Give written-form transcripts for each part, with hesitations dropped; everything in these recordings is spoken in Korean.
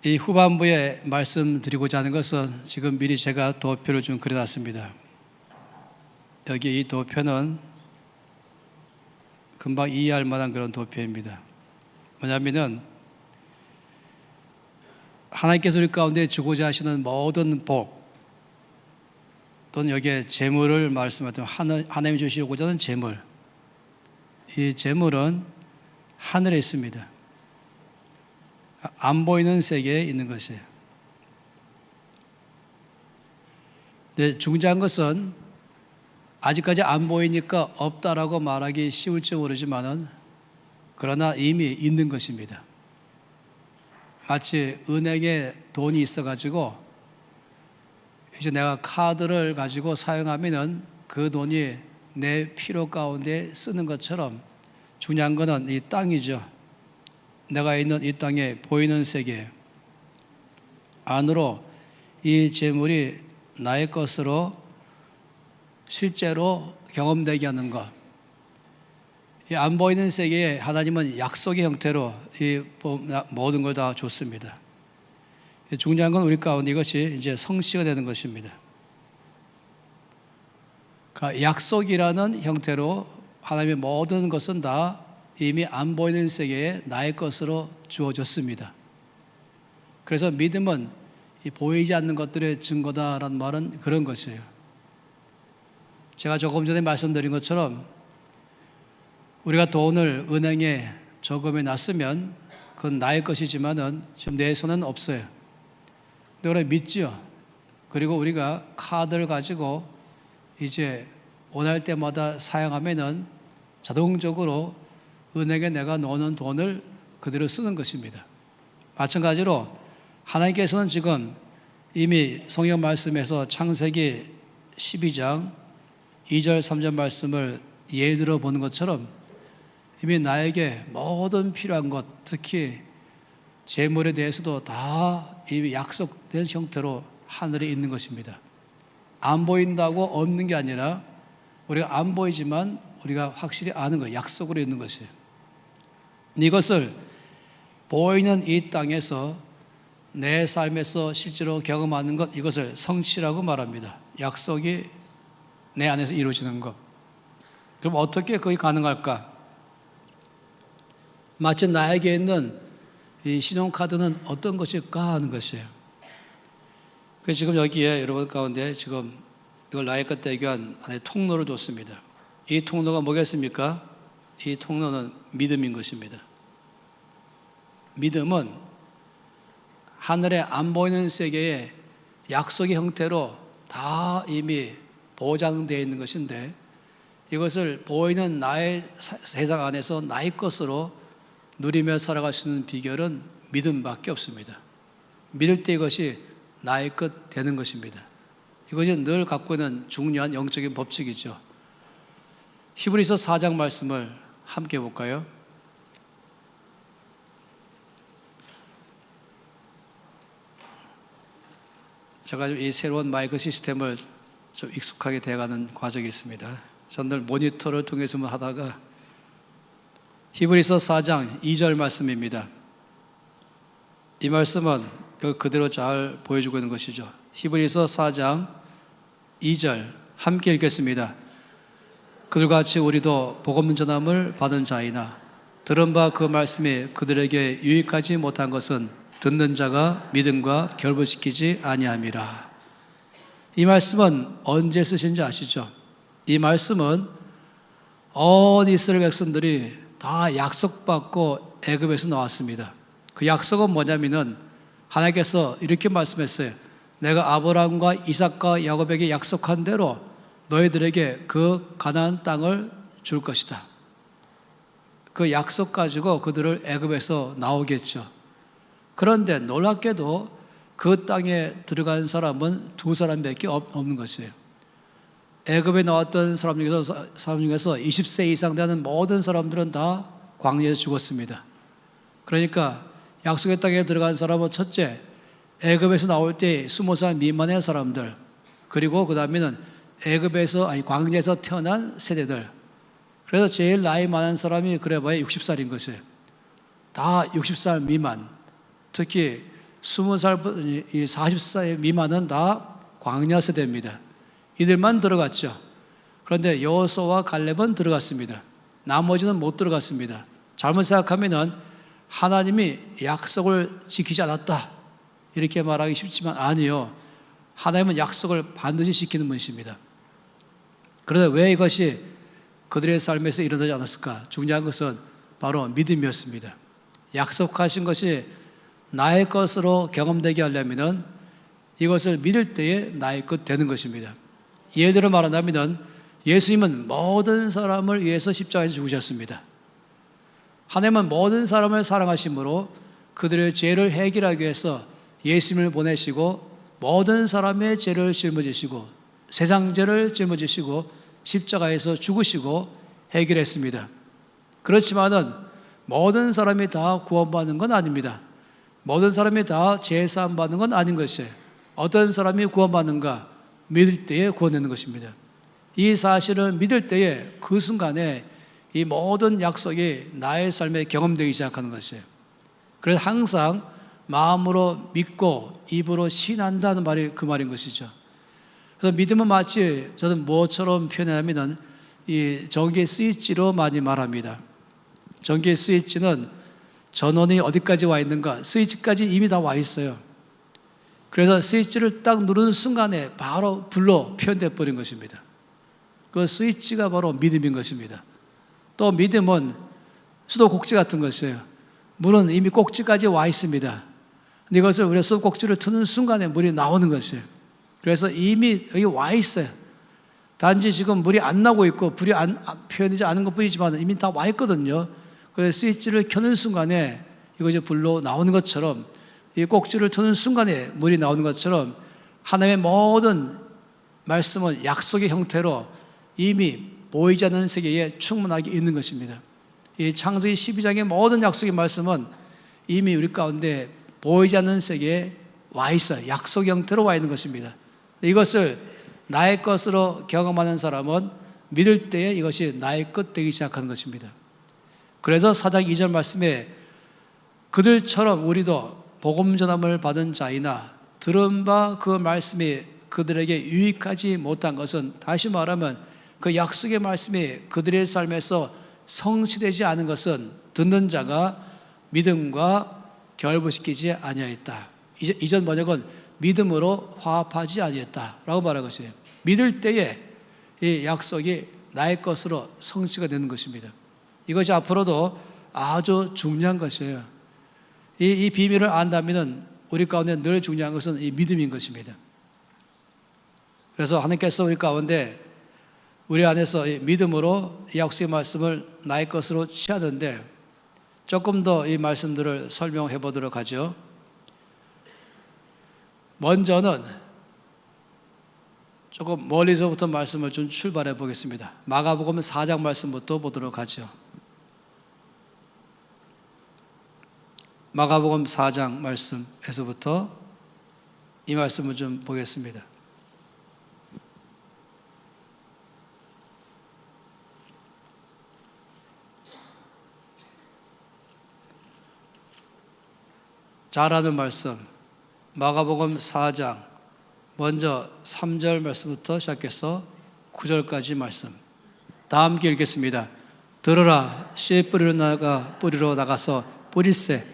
이 후반부에 말씀드리고자 하는 것은 지금 미리 제가 도표를 좀 그려놨습니다. 여기 이 도표는 금방 이해할 만한 그런 도표입니다. 뭐냐면은 하나님께서 우리 가운데 주고자 하시는 모든 복 또는 여기에 재물을 말씀하던 하나님이 주시고자 하는 재물, 이 재물은 하늘에 있습니다. 안 보이는 세계에 있는 것이에요. 근데 중요한 것은 아직까지 안 보이니까 없다라고 말하기 쉬울지 모르지만은 그러나 이미 있는 것입니다. 마치 은행에 돈이 있어가지고 이제 내가 카드를 가지고 사용하면은 그 돈이 내 필요 가운데 쓰는 것처럼 중요한 것은 이 땅이죠. 내가 있는 이 땅에 보이는 세계 안으로 이 재물이 나의 것으로 실제로 경험되게 하는 것. 이 안 보이는 세계에 하나님은 약속의 형태로 이 모든 걸 다 줬습니다. 중요한 건 우리 가운데 이것이 이제 성취가 되는 것입니다. 그러니까 약속이라는 형태로 하나님의 모든 것은 다 이미 안 보이는 세계에 나의 것으로 주어졌습니다. 그래서 믿음은 이 보이지 않는 것들의 증거다라는 말은 그런 것이에요. 제가 조금 전에 말씀드린 것처럼 우리가 돈을 은행에 저금해 놨으면 그건 나의 것이지만은 지금 내 손은 없어요. 근데 우리가 믿죠. 그리고 우리가 카드를 가지고 이제 원할 때마다 사용하면은 자동적으로 은행에 내가 넣어놓은 돈을 그대로 쓰는 것입니다. 마찬가지로 하나님께서는 지금 이미 성경 말씀에서 창세기 12장 2절 3절 말씀을 예를 들어 보는 것처럼 이미 나에게 모든 필요한 것, 특히 재물에 대해서도 다 이미 약속된 형태로 하늘에 있는 것입니다. 안 보인다고 없는 게 아니라 우리가 안 보이지만 우리가 확실히 아는 거예요. 약속으로 있는 것이에요. 이것을 보이는 이 땅에서 내 삶에서 실제로 경험하는 것, 이것을 성취라고 말합니다. 약속이 내 안에서 이루어지는 것. 그럼 어떻게 그게 가능할까? 마치 나에게 있는 이 신용카드는 어떤 것일까 하는 것이에요. 그래서 지금 여기에 여러분 가운데 지금 이걸 나의 것 대교한 안에 통로를 뒀습니다. 이 통로가 뭐겠습니까? 이 통로는 믿음인 것입니다. 믿음은 하늘에 안 보이는 세계에 약속의 형태로 다 이미 보장되어 있는 것인데 이것을 보이는 나의 세상 안에서 나의 것으로 누리며 살아갈 수 있는 비결은 믿음밖에 없습니다. 믿을 때 이것이 나의 것 되는 것입니다. 이것이 늘 갖고 있는 중요한 영적인 법칙이죠. 히브리서 4장 말씀을 함께 볼까요? 제가 이 새로운 마이크 시스템을 좀 익숙하게 돼가는 과정이 있습니다. 저는 늘 모니터를 통해서만 하다가 히브리서 4장 2절 말씀입니다. 이 말씀은 그대로 잘 보여주고 있는 것이죠. 히브리서 4장 2절 함께 읽겠습니다. 그들과 같이 우리도 복음 전함을 받은 자이나 들은 바 그 말씀이 그들에게 유익하지 못한 것은 듣는 자가 믿음과 결부시키지 아니함이라. 이 말씀은 언제 쓰신지 아시죠? 이 말씀은 온 이스라엘 백성들이 다 약속받고 애굽에서 나왔습니다. 그 약속은 뭐냐면은 하나님께서 이렇게 말씀했어요. 내가 아브라함과 이삭과 야곱에게 약속한 대로 너희들에게 그 가나안 땅을 줄 것이다. 그 약속 가지고 그들을 애굽에서 나오겠죠. 그런데 놀랍게도 그 땅에 들어간 사람은 2사람밖에 없는 것이에요. 애굽에 나왔던 사람 중에서 20세 이상 되는 모든 사람들은 다 광야에서 죽었습니다. 그러니까 약속의 땅에 들어간 사람은 첫째, 애굽에서 나올 때 20살 미만의 사람들, 그리고 그 다음에는 광야에서 태어난 세대들. 그래서 제일 나이 많은 사람이 그래봐야 60살인 것이에요. 다 60살 미만. 특히 20살, 40살 미만은 다 광야 세대입니다. 이들만 들어갔죠. 그런데 여호수아와 갈렙은 들어갔습니다. 나머지는 못 들어갔습니다. 잘못 생각하면은 하나님이 약속을 지키지 않았다 이렇게 말하기 쉽지만 아니요. 하나님은 약속을 반드시 지키는 분이십니다. 그런데 왜 이것이 그들의 삶에서 일어나지 않았을까? 중요한 것은 바로 믿음이었습니다. 약속하신 것이 나의 것으로 경험되게 하려면 이것을 믿을 때에 나의 것 되는 것입니다. 예를 들어 말한다면 예수님은 모든 사람을 위해서 십자가에서 죽으셨습니다. 하나님은 모든 사람을 사랑하심으로 그들의 죄를 해결하기 위해서 예수님을 보내시고 모든 사람의 죄를 짊어지시고 세상 죄를 짊어지시고 십자가에서 죽으시고 해결했습니다. 그렇지만은 모든 사람이 다 구원받는 건 아닙니다. 모든 사람이 다 제사함 받는 건 아닌 것이에요. 어떤 사람이 구원받는가? 믿을 때에 구원되는 것입니다. 이 사실을 믿을 때에 그 순간에 이 모든 약속이 나의 삶에 경험되기 시작하는 것이에요. 그래서 항상 마음으로 믿고 입으로 신한다는 말이 그 말인 것이죠. 그래서 믿음은 마치 저는 뭐처럼 표현하면은 이 전기 스위치로 많이 말합니다. 전기 스위치는 전원이 어디까지 와 있는가? 스위치까지 이미 다 와 있어요. 그래서 스위치를 딱 누르는 순간에 바로 불로 표현되어 버린 것입니다. 그 스위치가 바로 믿음인 것입니다. 또 믿음은 수도꼭지 같은 것이에요. 물은 이미 꼭지까지 와 있습니다. 근데 이것을 우리가 수도꼭지를 트는 순간에 물이 나오는 것이에요. 그래서 이미 여기 와 있어요. 단지 지금 물이 안 나고 있고 불이 표현되지 않은 것 뿐이지만 이미 다 와 있거든요. 그래서 스위치를 켜는 순간에 이것이 불로 나오는 것처럼 이 꼭지를 트는 순간에 물이 나오는 것처럼 하나님의 모든 말씀은 약속의 형태로 이미 보이지 않는 세계에 충분하게 있는 것입니다. 이 창세기 12장의 모든 약속의 말씀은 이미 우리 가운데 보이지 않는 세계에 와 있어요. 약속의 형태로 와 있는 것입니다. 이것을 나의 것으로 경험하는 사람은 믿을 때에 이것이 나의 것 되기 시작하는 것입니다. 그래서 4장 2절 말씀에 그들처럼 우리도 복음 전함을 받은 자이나 들은 바 그 말씀이 그들에게 유익하지 못한 것은 다시 말하면 그 약속의 말씀이 그들의 삶에서 성취되지 않은 것은 듣는 자가 믿음과 결부시키지 아니하였다. 이전 번역은 믿음으로 화합하지 아니했다라고 말한 것이에요. 믿을 때에 이 약속이 나의 것으로 성취가 되는 것입니다. 이것이 앞으로도 아주 중요한 것이에요. 이 비밀을 안다면 우리 가운데 늘 중요한 것은 이 믿음인 것입니다. 그래서 하나님께서 우리 가운데 우리 안에서 이 믿음으로 이 약속의 말씀을 나의 것으로 취하는데 조금 더 이 말씀들을 설명해 보도록 하죠. 먼저는 조금 멀리서부터 말씀을 좀 출발해 보겠습니다. 마가복음 4장 말씀부터 보도록 하죠. 마가복음 4장 말씀에서부터 이 말씀을 좀 보겠습니다. 잘 아는 말씀, 마가복음 4장 먼저 3절 말씀부터 시작해서 9절까지 말씀 다 함께 읽겠습니다. 들으라, 씨 뿌리로 나가서 뿌릴새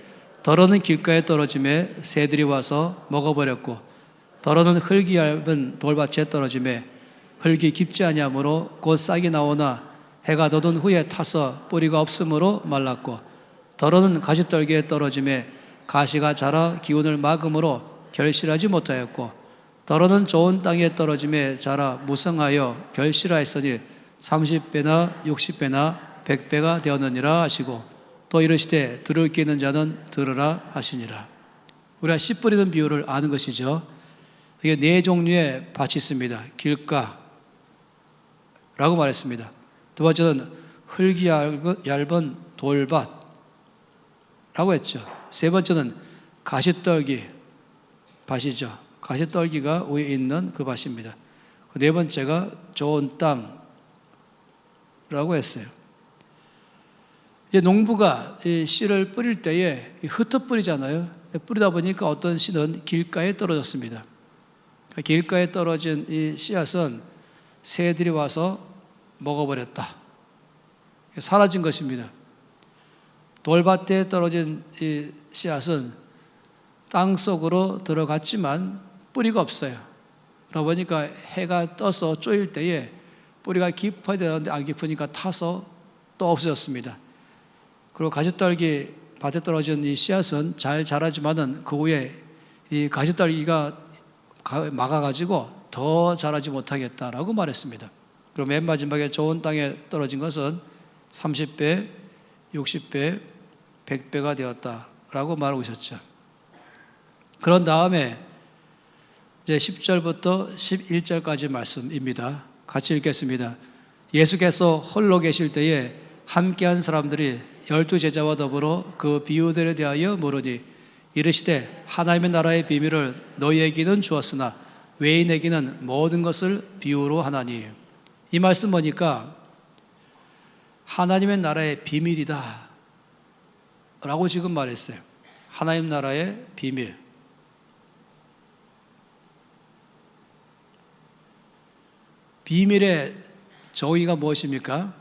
더러는 길가에 떨어짐에 새들이 와서 먹어버렸고 더러는 흙이 얇은 돌밭에 떨어짐에 흙이 깊지 아니하므로 곧 싹이 나오나 해가 돋은 후에 타서 뿌리가 없으므로 말랐고 더러는 가시떨기에 떨어짐에 가시가 자라 기운을 막음으로 결실하지 못하였고 더러는 좋은 땅에 떨어짐에 자라 무성하여 결실하였으니 30배나 60배나 100배가 되었느니라 하시고 또 이르시되 들을 귀 있는 자는 들으라 하시니라. 우리가 씨 뿌리는 비유를 아는 것이죠. 이게 네 종류의 밭이 있습니다. 길가 라고 말했습니다. 두 번째는 흙이 얇은 돌밭 라고 했죠. 세 번째는 가시떨기 밭이죠. 가시떨기가 위에 있는 그 밭입니다. 네 번째가 좋은 땅이라고 했어요. 농부가 이 씨를 뿌릴 때에 흩어 뿌리잖아요. 뿌리다 보니까 어떤 씨는 길가에 떨어졌습니다. 길가에 떨어진 이 씨앗은 새들이 와서 먹어버렸다. 사라진 것입니다. 돌밭에 떨어진 이 씨앗은 땅 속으로 들어갔지만 뿌리가 없어요. 그러다 보니까 해가 떠서 쪼일 때에 뿌리가 깊어야 되는데 안 깊으니까 타서 또 없어졌습니다. 그리고 가시떨기 밭에 떨어진 이 씨앗은 잘 자라지만은 그 후에 이 가시떨기가 막아가지고 더 자라지 못하겠다라고 말했습니다. 그리고 맨 마지막에 좋은 땅에 떨어진 것은 30배, 60배, 100배가 되었다라고 말하고 있었죠. 그런 다음에 이제 10절부터 11절까지 말씀입니다. 같이 읽겠습니다. 예수께서 홀로 계실 때에 함께한 사람들이 12제자와 더불어 그 비유들에 대하여 물으니 이르시되 하나님의 나라의 비밀을 너희에게는 주었으나 외인에게는 모든 것을 비유로 하나니. 이 말씀 보니까 하나님의 나라의 비밀이다 라고 지금 말했어요. 하나님 나라의 비밀. 비밀의 정의가 무엇입니까?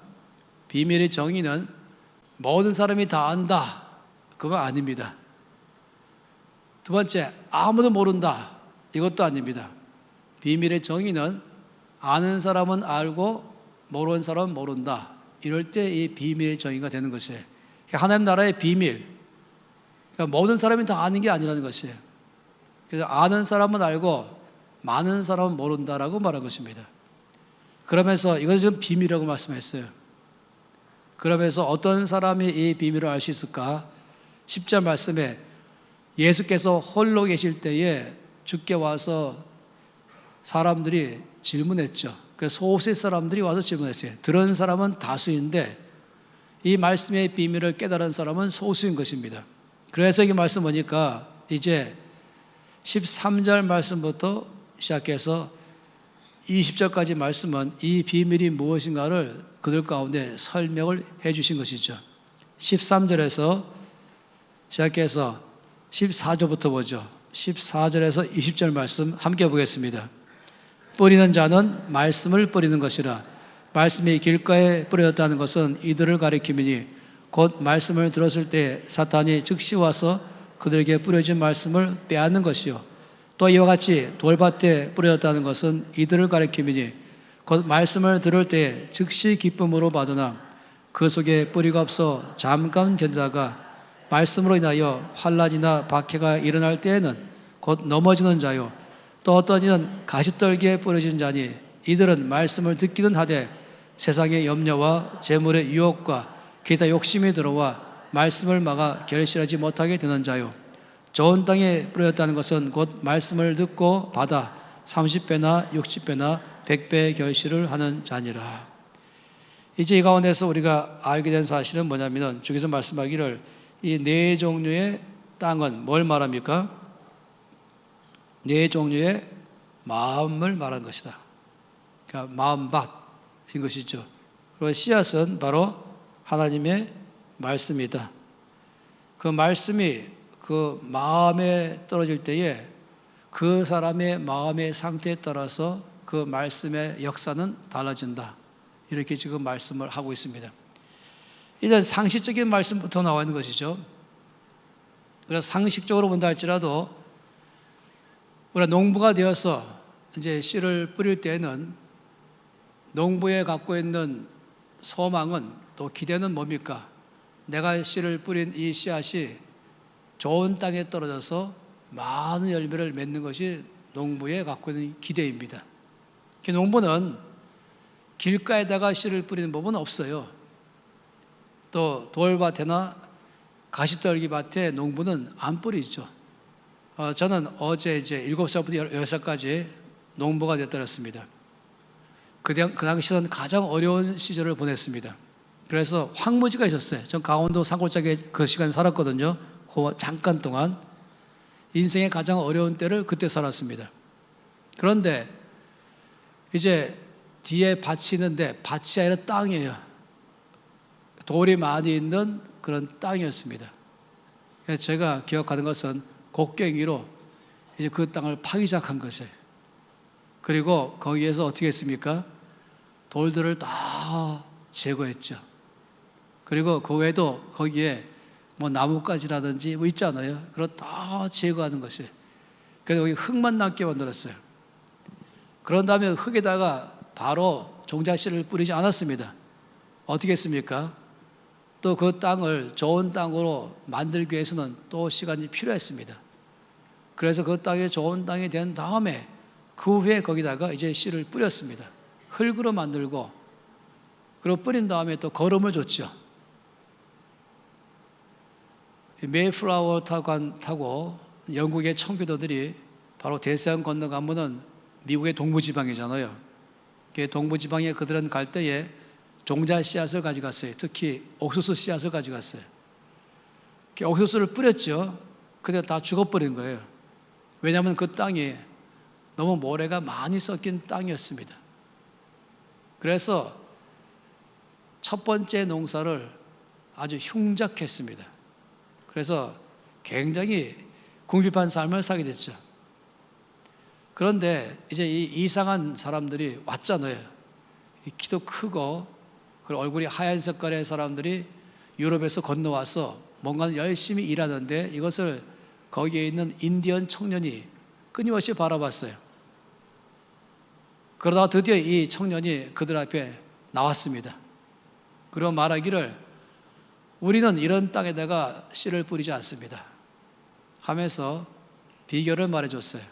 비밀의 정의는 모든 사람이 다 안다, 그거 아닙니다. 두 번째, 아무도 모른다, 이것도 아닙니다. 비밀의 정의는 아는 사람은 알고 모르는 사람은 모른다, 이럴 때 이 비밀의 정의가 되는 것이에요. 하나님 나라의 비밀, 그러니까 모든 사람이 다 아는 게 아니라는 것이에요. 그래서 아는 사람은 알고 많은 사람은 모른다라고 말한 것입니다. 그러면서 이건 좀 비밀이라고 말씀했어요. 그러면서 어떤 사람이 이 비밀을 알 수 있을까? 10절 말씀에 예수께서 홀로 계실 때에 주께 와서 사람들이 질문했죠. 그 소수의 사람들이 와서 질문했어요. 들은 사람은 다수인데 이 말씀의 비밀을 깨달은 사람은 소수인 것입니다. 그래서 이 말씀 보니까 이제 13절 말씀부터 시작해서 20절까지 말씀은 이 비밀이 무엇인가를 그들 가운데 설명을 해 주신 것이죠. 13절에서 시작해서 14절부터 보죠. 14절에서 20절 말씀 함께 보겠습니다. 뿌리는 자는 말씀을 뿌리는 것이라. 말씀이 길가에 뿌려졌다는 것은 이들을 가리킴이니 곧 말씀을 들었을 때 사탄이 즉시 와서 그들에게 뿌려진 말씀을 빼앗는 것이요. 또 이와 같이 돌밭에 뿌려졌다는 것은 이들을 가리킴이니 곧 말씀을 들을 때 즉시 기쁨으로 받으나 그 속에 뿌리가 없어 잠깐 견디다가 말씀으로 인하여 환난이나 박해가 일어날 때에는 곧 넘어지는 자요. 또 어떤 이는 가시떨기에 뿌려진 자니 이들은 말씀을 듣기는 하되 세상의 염려와 재물의 유혹과 기타 욕심이 들어와 말씀을 막아 결실하지 못하게 되는 자요. 좋은 땅에 뿌려졌다는 것은 곧 말씀을 듣고 받아 30배나 60배나 100배의 결실을 하는 자니라. 이제 이 가운데서 우리가 알게 된 사실은 뭐냐면 주께서 말씀하기를 이 네 종류의 땅은 뭘 말합니까? 네 종류의 마음을 말한 것이다. 그러니까 마음밭인 것이죠. 그리고 씨앗은 바로 하나님의 말씀이다. 그 말씀이 그 마음에 떨어질 때에 그 사람의 마음의 상태에 따라서 그 말씀의 역사는 달라진다. 이렇게 지금 말씀을 하고 있습니다. 일단 상식적인 말씀부터 나와 있는 것이죠. 그래서 상식적으로 본다 할지라도 우리가 농부가 되어서 이제 씨를 뿌릴 때는 농부에 갖고 있는 소망은 또 기대는 뭡니까? 내가 씨를 뿌린 이 씨앗이 좋은 땅에 떨어져서 많은 열매를 맺는 것이 농부에 갖고 있는 기대입니다. 농부는 길가에다가 씨를 뿌리는 법은 없어요. 또 돌밭에나 가시떨기 밭에 농부는 안 뿌리죠. 저는 어제 이제 7살부터 10살까지 농부가 되었습니다. 그 당시는 가장 어려운 시절을 보냈습니다. 그래서 황무지가 있었어요. 전 강원도 산골짜기에 그 시간 살았거든요. 그 잠깐 동안 인생의 가장 어려운 때를 그때 살았습니다. 그런데 이제 뒤에 밭이 있는데 밭이 아니라 땅이에요. 돌이 많이 있는 그런 땅이었습니다. 제가 기억하는 것은 곡괭이로 이제 그 땅을 파기 시작한 것이에요. 그리고 거기에서 어떻게 했습니까? 돌들을 다 제거했죠. 그리고 그 외에도 거기에 뭐 나뭇가지라든지 뭐 있잖아요. 그걸 다 제거하는 것이에요. 그래서 여기 흙만 남게 만들었어요. 그런 다음에 흙에다가 바로 종자씨를 뿌리지 않았습니다. 어떻게 했습니까? 또 그 땅을 좋은 땅으로 만들기 위해서는 또 시간이 필요했습니다. 그래서 그 땅이 좋은 땅이 된 다음에 그 후에 거기다가 이제 씨를 뿌렸습니다. 흙으로 만들고 그리고 뿌린 다음에 또 거름을 줬죠. 메이플라워 타고 영국의 청교도들이 바로 대서양 건너가면은 미국의 동부지방이잖아요. 동부지방에 그들은 갈 때에 종자 씨앗을 가져갔어요. 특히 옥수수 씨앗을 가져갔어요. 옥수수를 뿌렸죠. 근데 다 죽어버린 거예요. 왜냐하면 그 땅이 너무 모래가 많이 섞인 땅이었습니다. 그래서 첫 번째 농사를 아주 흉작했습니다. 그래서 굉장히 궁핍한 삶을 살게 됐죠. 그런데 이제 이 이상한 사람들이 왔잖아요. 키도 크고 그리고 얼굴이 하얀 색깔의 사람들이 유럽에서 건너와서 뭔가 열심히 일하는데 이것을 거기에 있는 인디언 청년이 끊임없이 바라봤어요. 그러다가 드디어 이 청년이 그들 앞에 나왔습니다. 그리고 말하기를 우리는 이런 땅에다가 씨를 뿌리지 않습니다 하면서 비결을 말해줬어요.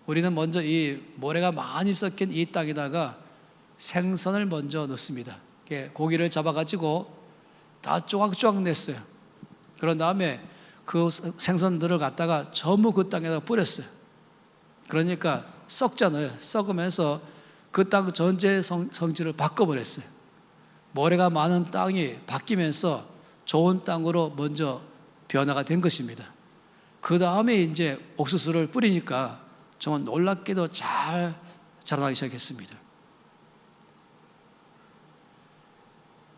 우리는 먼저 이 모래가 많이 섞인 이 땅에다가 생선을 먼저 넣습니다. 고기를 잡아가지고 다 쪼각쪼각 냈어요. 그런 다음에 그 생선들을 갖다가 전부 그 땅에다 뿌렸어요. 그러니까 썩잖아요. 썩으면서 그 땅 전체의 성질을 바꿔버렸어요. 모래가 많은 땅이 바뀌면서 좋은 땅으로 먼저 변화가 된 것입니다. 그 다음에 이제 옥수수를 뿌리니까 정말 놀랍게도 잘 자라나기 시작했습니다.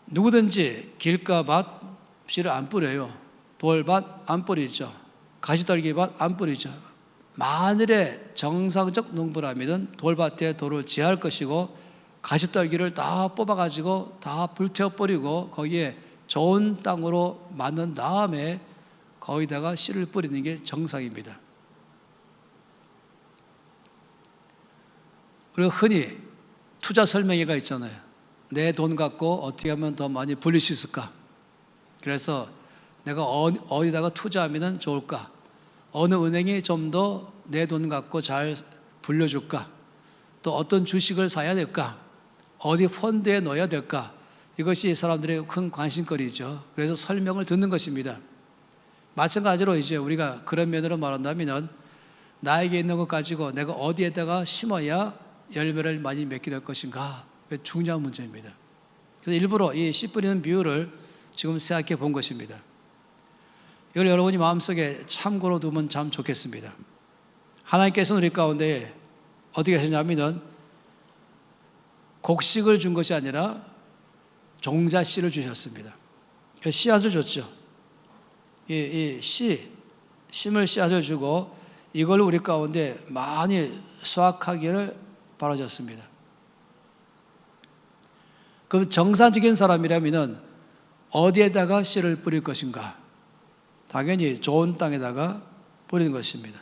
누구든지 길가밭 씨를 안 뿌려요. 돌밭 안 뿌리죠. 가시떨기밭 안 뿌리죠. 만일에 정상적 농부라면 돌밭에 돌을 제할 것이고 가시떨기를 다 뽑아가지고 다 불태워버리고 거기에 좋은 땅으로 만든 다음에 거기다가 씨를 뿌리는 게 정상입니다. 그리고 흔히 투자 설명회가 있잖아요. 내 돈 갖고 어떻게 하면 더 많이 불릴 수 있을까? 그래서 내가 어디다가 투자하면 좋을까? 어느 은행이 좀 더 내 돈 갖고 잘 불려줄까? 또 어떤 주식을 사야 될까? 어디 펀드에 넣어야 될까? 이것이 사람들의 큰 관심거리죠. 그래서 설명을 듣는 것입니다. 마찬가지로 이제 우리가 그런 면으로 말한다면 나에게 있는 것 가지고 내가 어디에다가 심어야 열매를 많이 맺게 될 것인가? 중요한 문제입니다. 그래서 일부러 이 씨 뿌리는 비유를 지금 생각해 본 것입니다. 이걸 여러분이 마음속에 참고로 두면 참 좋겠습니다. 하나님께서는 우리 가운데 어떻게 하시냐면 곡식을 준 것이 아니라 종자 씨를 주셨습니다. 씨앗을 줬죠. 심을 씨앗을 주고 이걸 우리 가운데 많이 수확하기를 바라셨습니다. 그럼 정상적인 사람이라면 어디에다가 씨를 뿌릴 것인가? 당연히 좋은 땅에다가 뿌리는 것입니다.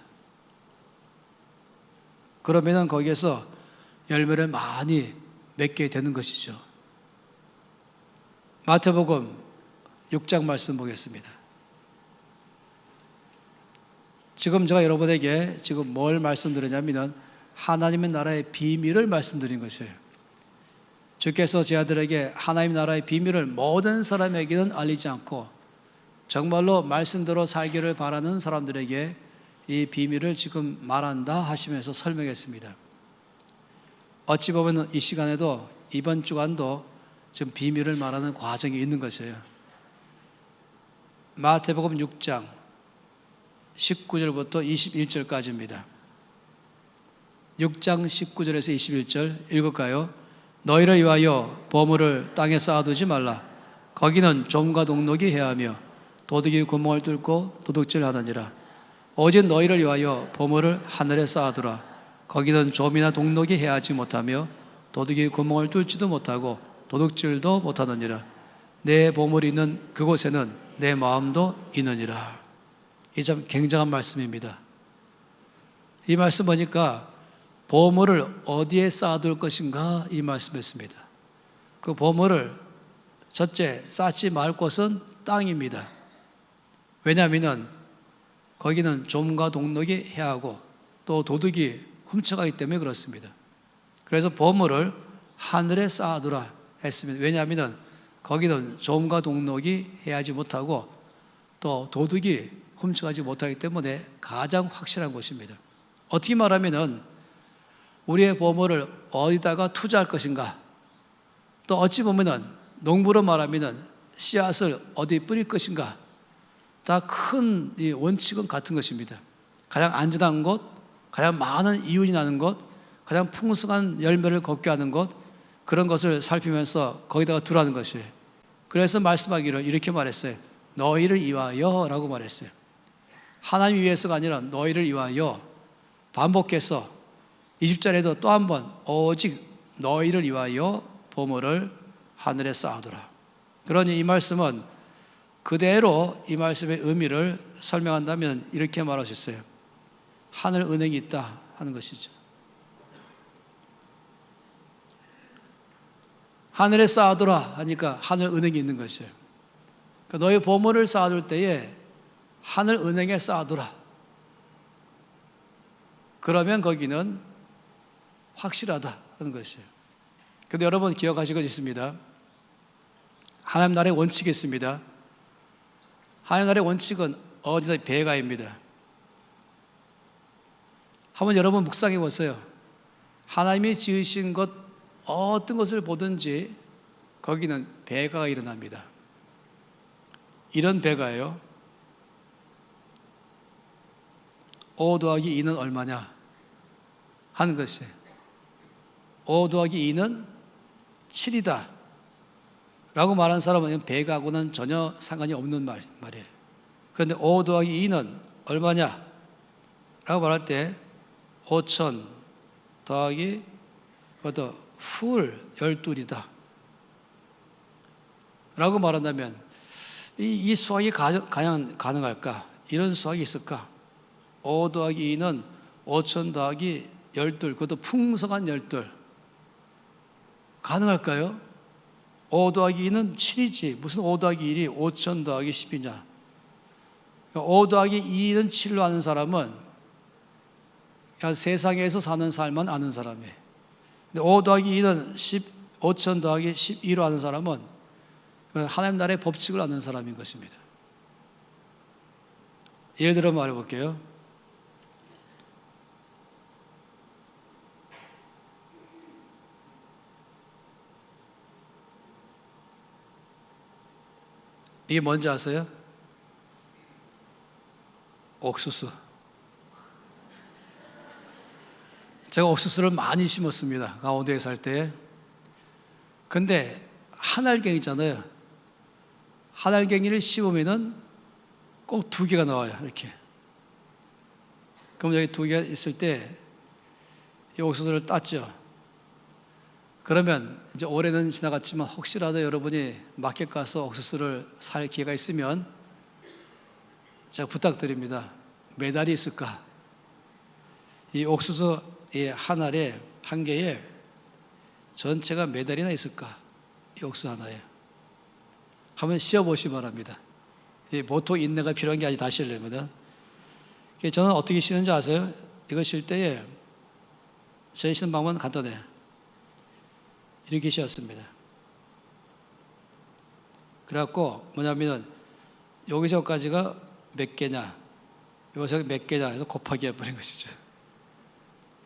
그러면 거기에서 열매를 많이 맺게 되는 것이죠. 마태복음 6장 말씀 보겠습니다. 지금 제가 여러분에게 지금 뭘 말씀드리냐면 하나님의 나라의 비밀을 말씀드린 것이에요. 주께서 제 아들에게 하나님 나라의 비밀을 모든 사람에게는 알리지 않고 정말로 말씀대로 살기를 바라는 사람들에게 이 비밀을 지금 말한다 하시면서 설명했습니다. 어찌 보면 이 시간에도 이번 주간도 지금 비밀을 말하는 과정이 있는 것이에요. 마태복음 6장 19절부터 21절까지입니다. 6장 19절에서 21절 읽을까요? 너희를 위하여 보물을 땅에 쌓아두지 말라. 거기는 좀과 동록이 해하며 도둑이 구멍을 뚫고 도둑질하느니라. 오직 너희를 위하여 보물을 하늘에 쌓아두라. 거기는 좀이나 동록이 해하지 못하며 도둑이 구멍을 뚫지도 못하고 도둑질도 못하느니라. 내 보물이 있는 그곳에는 내 마음도 있느니라. 이 참 굉장한 말씀입니다. 이 말씀 보니까 보물을 어디에 쌓아둘 것인가 이 말씀했습니다. 그 보물을 첫째 쌓지 말 곳은 땅입니다. 왜냐하면 거기는 좀과 동록이 해하고 또 도둑이 훔쳐가기 때문에 그렇습니다. 그래서 보물을 하늘에 쌓아두라 했습니다. 왜냐하면 거기는 좀과 동록이 해하지 못하고 또 도둑이 훔쳐가지 못하기 때문에 가장 확실한 곳입니다. 어떻게 말하면 우리의 보물을 어디다가 투자할 것인가, 또 어찌 보면 농부로 말하면 씨앗을 어디 뿌릴 것인가, 다 큰 원칙은 같은 것입니다. 가장 안전한 곳, 가장 많은 이윤이 나는 곳, 가장 풍성한 열매를 걷게 하는 것, 그런 것을 살피면서 거기다가 두라는 것이에요. 그래서 말씀하기를 이렇게 말했어요. 너희를 위하여 라고 말했어요. 하나님 위해서가 아니라 너희를 위하여, 반복해서 20절에도 또 한 번 오직 너희를 위하여 보물을 하늘에 쌓아두라. 그러니 이 말씀은 그대로 이 말씀의 의미를 설명한다면 이렇게 말할 수 있어요. 하늘 은행이 있다 하는 것이죠. 하늘에 쌓아두라 하니까 하늘 은행이 있는 것이에요. 그러니까 너희 보물을 쌓아둘 때에 하늘 은행에 쌓아두라. 그러면 거기는 확실하다 하는 것이에요. 그런데 여러분 기억하실 것이 있습니다. 하나님 나라의 원칙이 있습니다. 하나님 나라의 원칙은 어디나 배가입니다. 한번 여러분 묵상해 보세요. 하나님이 지으신 것 어떤 것을 보든지 거기는 배가가 일어납니다. 이런 배가예요. 5 더하기 2는 얼마냐 하는 것이에요. 5 더하기 2는 7이다 라고 말하는 사람은 배가하고는 전혀 상관이 없는 말이에요. 그런데 5 더하기 2는 얼마냐 라고 말할 때 5천 더하기 풀 12이다 라고 말한다면 이 수학이 과연 가능할까? 이런 수학이 있을까? 5 더하기 2는 5천 더하기 12, 그것도 풍성한 12 가능할까요? 5 더하기 2는 7이지 무슨 5 더하기 1이 5천 더하기 10이냐. 5 더하기 2는 7로 아는 사람은 그냥 세상에서 사는 삶만 아는 사람이에요. 근데 5 더하기 2는 5천 더하기 12로 아는 사람은 하나님 나라의 법칙을 아는 사람인 것입니다. 예를 들어 말해볼게요. 이게 뭔지 아세요? 옥수수. 제가 옥수수를 많이 심었습니다. 강원도에 살 때. 근데 한알갱이잖아요. 한알갱이를 심으면은 꼭 2개가 나와요. 이렇게. 그럼 여기 2개가 있을 때 이 옥수수를 땄죠. 그러면 이제 올해는 지나갔지만 혹시라도 여러분이 마켓 가서 옥수수를 살 기회가 있으면 제가 부탁드립니다. 메달이 있을까? 이 옥수수 한 알에 한 개에 전체가 메달이나 있을까? 이 옥수수 하나에 한번 씌워보시기 바랍니다. 보통 인내가 필요한 게 아니라 다 씌우려면 저는 어떻게 씌는지 아세요? 이거 실 때에 제 씌는 방법은 간단해요. 이렇게 씌웠습니다. 그래갖고 뭐냐면 여기서까지가 몇 개냐, 여기서 몇 개냐 해서 곱하기 해버린 것이죠.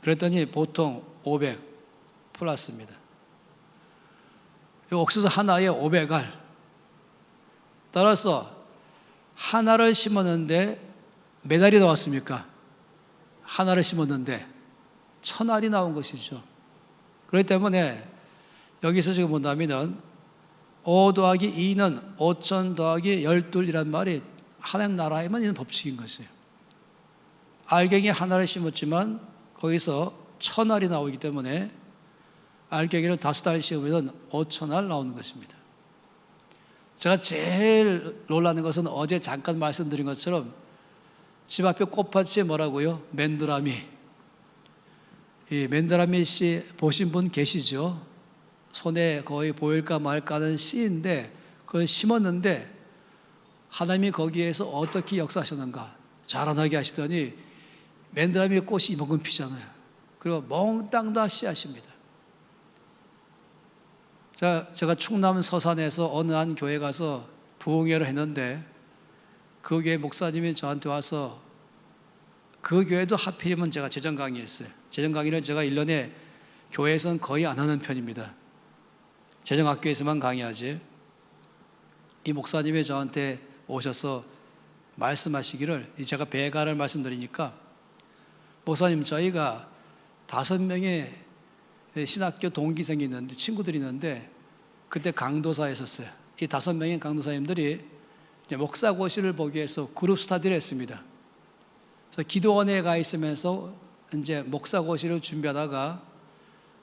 그랬더니 보통 500 플러스입니다. 이 옥수수 하나에 500알. 따라서 하나를 심었는데 몇 알이 나왔습니까? 하나를 심었는데 1000알이 나온 것이죠. 그렇기 때문에 여기서 지금 본다면 5 더하기 2는 5천 더하기 12이란 말이 하나님 나라에만 있는 법칙인 것이에요. 알갱이 하나를 심었지만 거기서 1000알이 나오기 때문에 알갱이를 5알 심으면 5000알 나오는 것입니다. 제가 제일 놀라는 것은 어제 잠깐 말씀드린 것처럼 집 앞에 꽃밭에 뭐라고요? 맨드라미. 이 맨드라미 씨 보신 분 계시죠? 손에 거의 보일까 말까 하는 씨인데 그걸 심었는데 하나님이 거기에서 어떻게 역사하셨는가? 자라나게 하시더니 맨드라미 꽃이 이만큼 피잖아요. 그리고 몽땅 다 씨앗입니다. 제가 충남 서산에서 어느 한 교회 가서 부흥회를 했는데 그 교회 목사님이 저한테 와서 그 교회도 하필이면 제가 재정 강의했어요. 재정 강의를 제가 1년에 교회에서는 거의 안 하는 편입니다. 재정학교에서만 강의하지. 이 목사님이 저한테 오셔서 말씀하시기를, 제가 배가를 말씀드리니까 목사님, 저희가 5명의 신학교 동기생이 있는데, 친구들이 있는데 그때 강도사에 있었어요. 이 5명의 강도사님들이 목사고시를 보기 위해서 그룹 스터디를 했습니다. 그래서 기도원에 가 있으면서 이제 목사고시를 준비하다가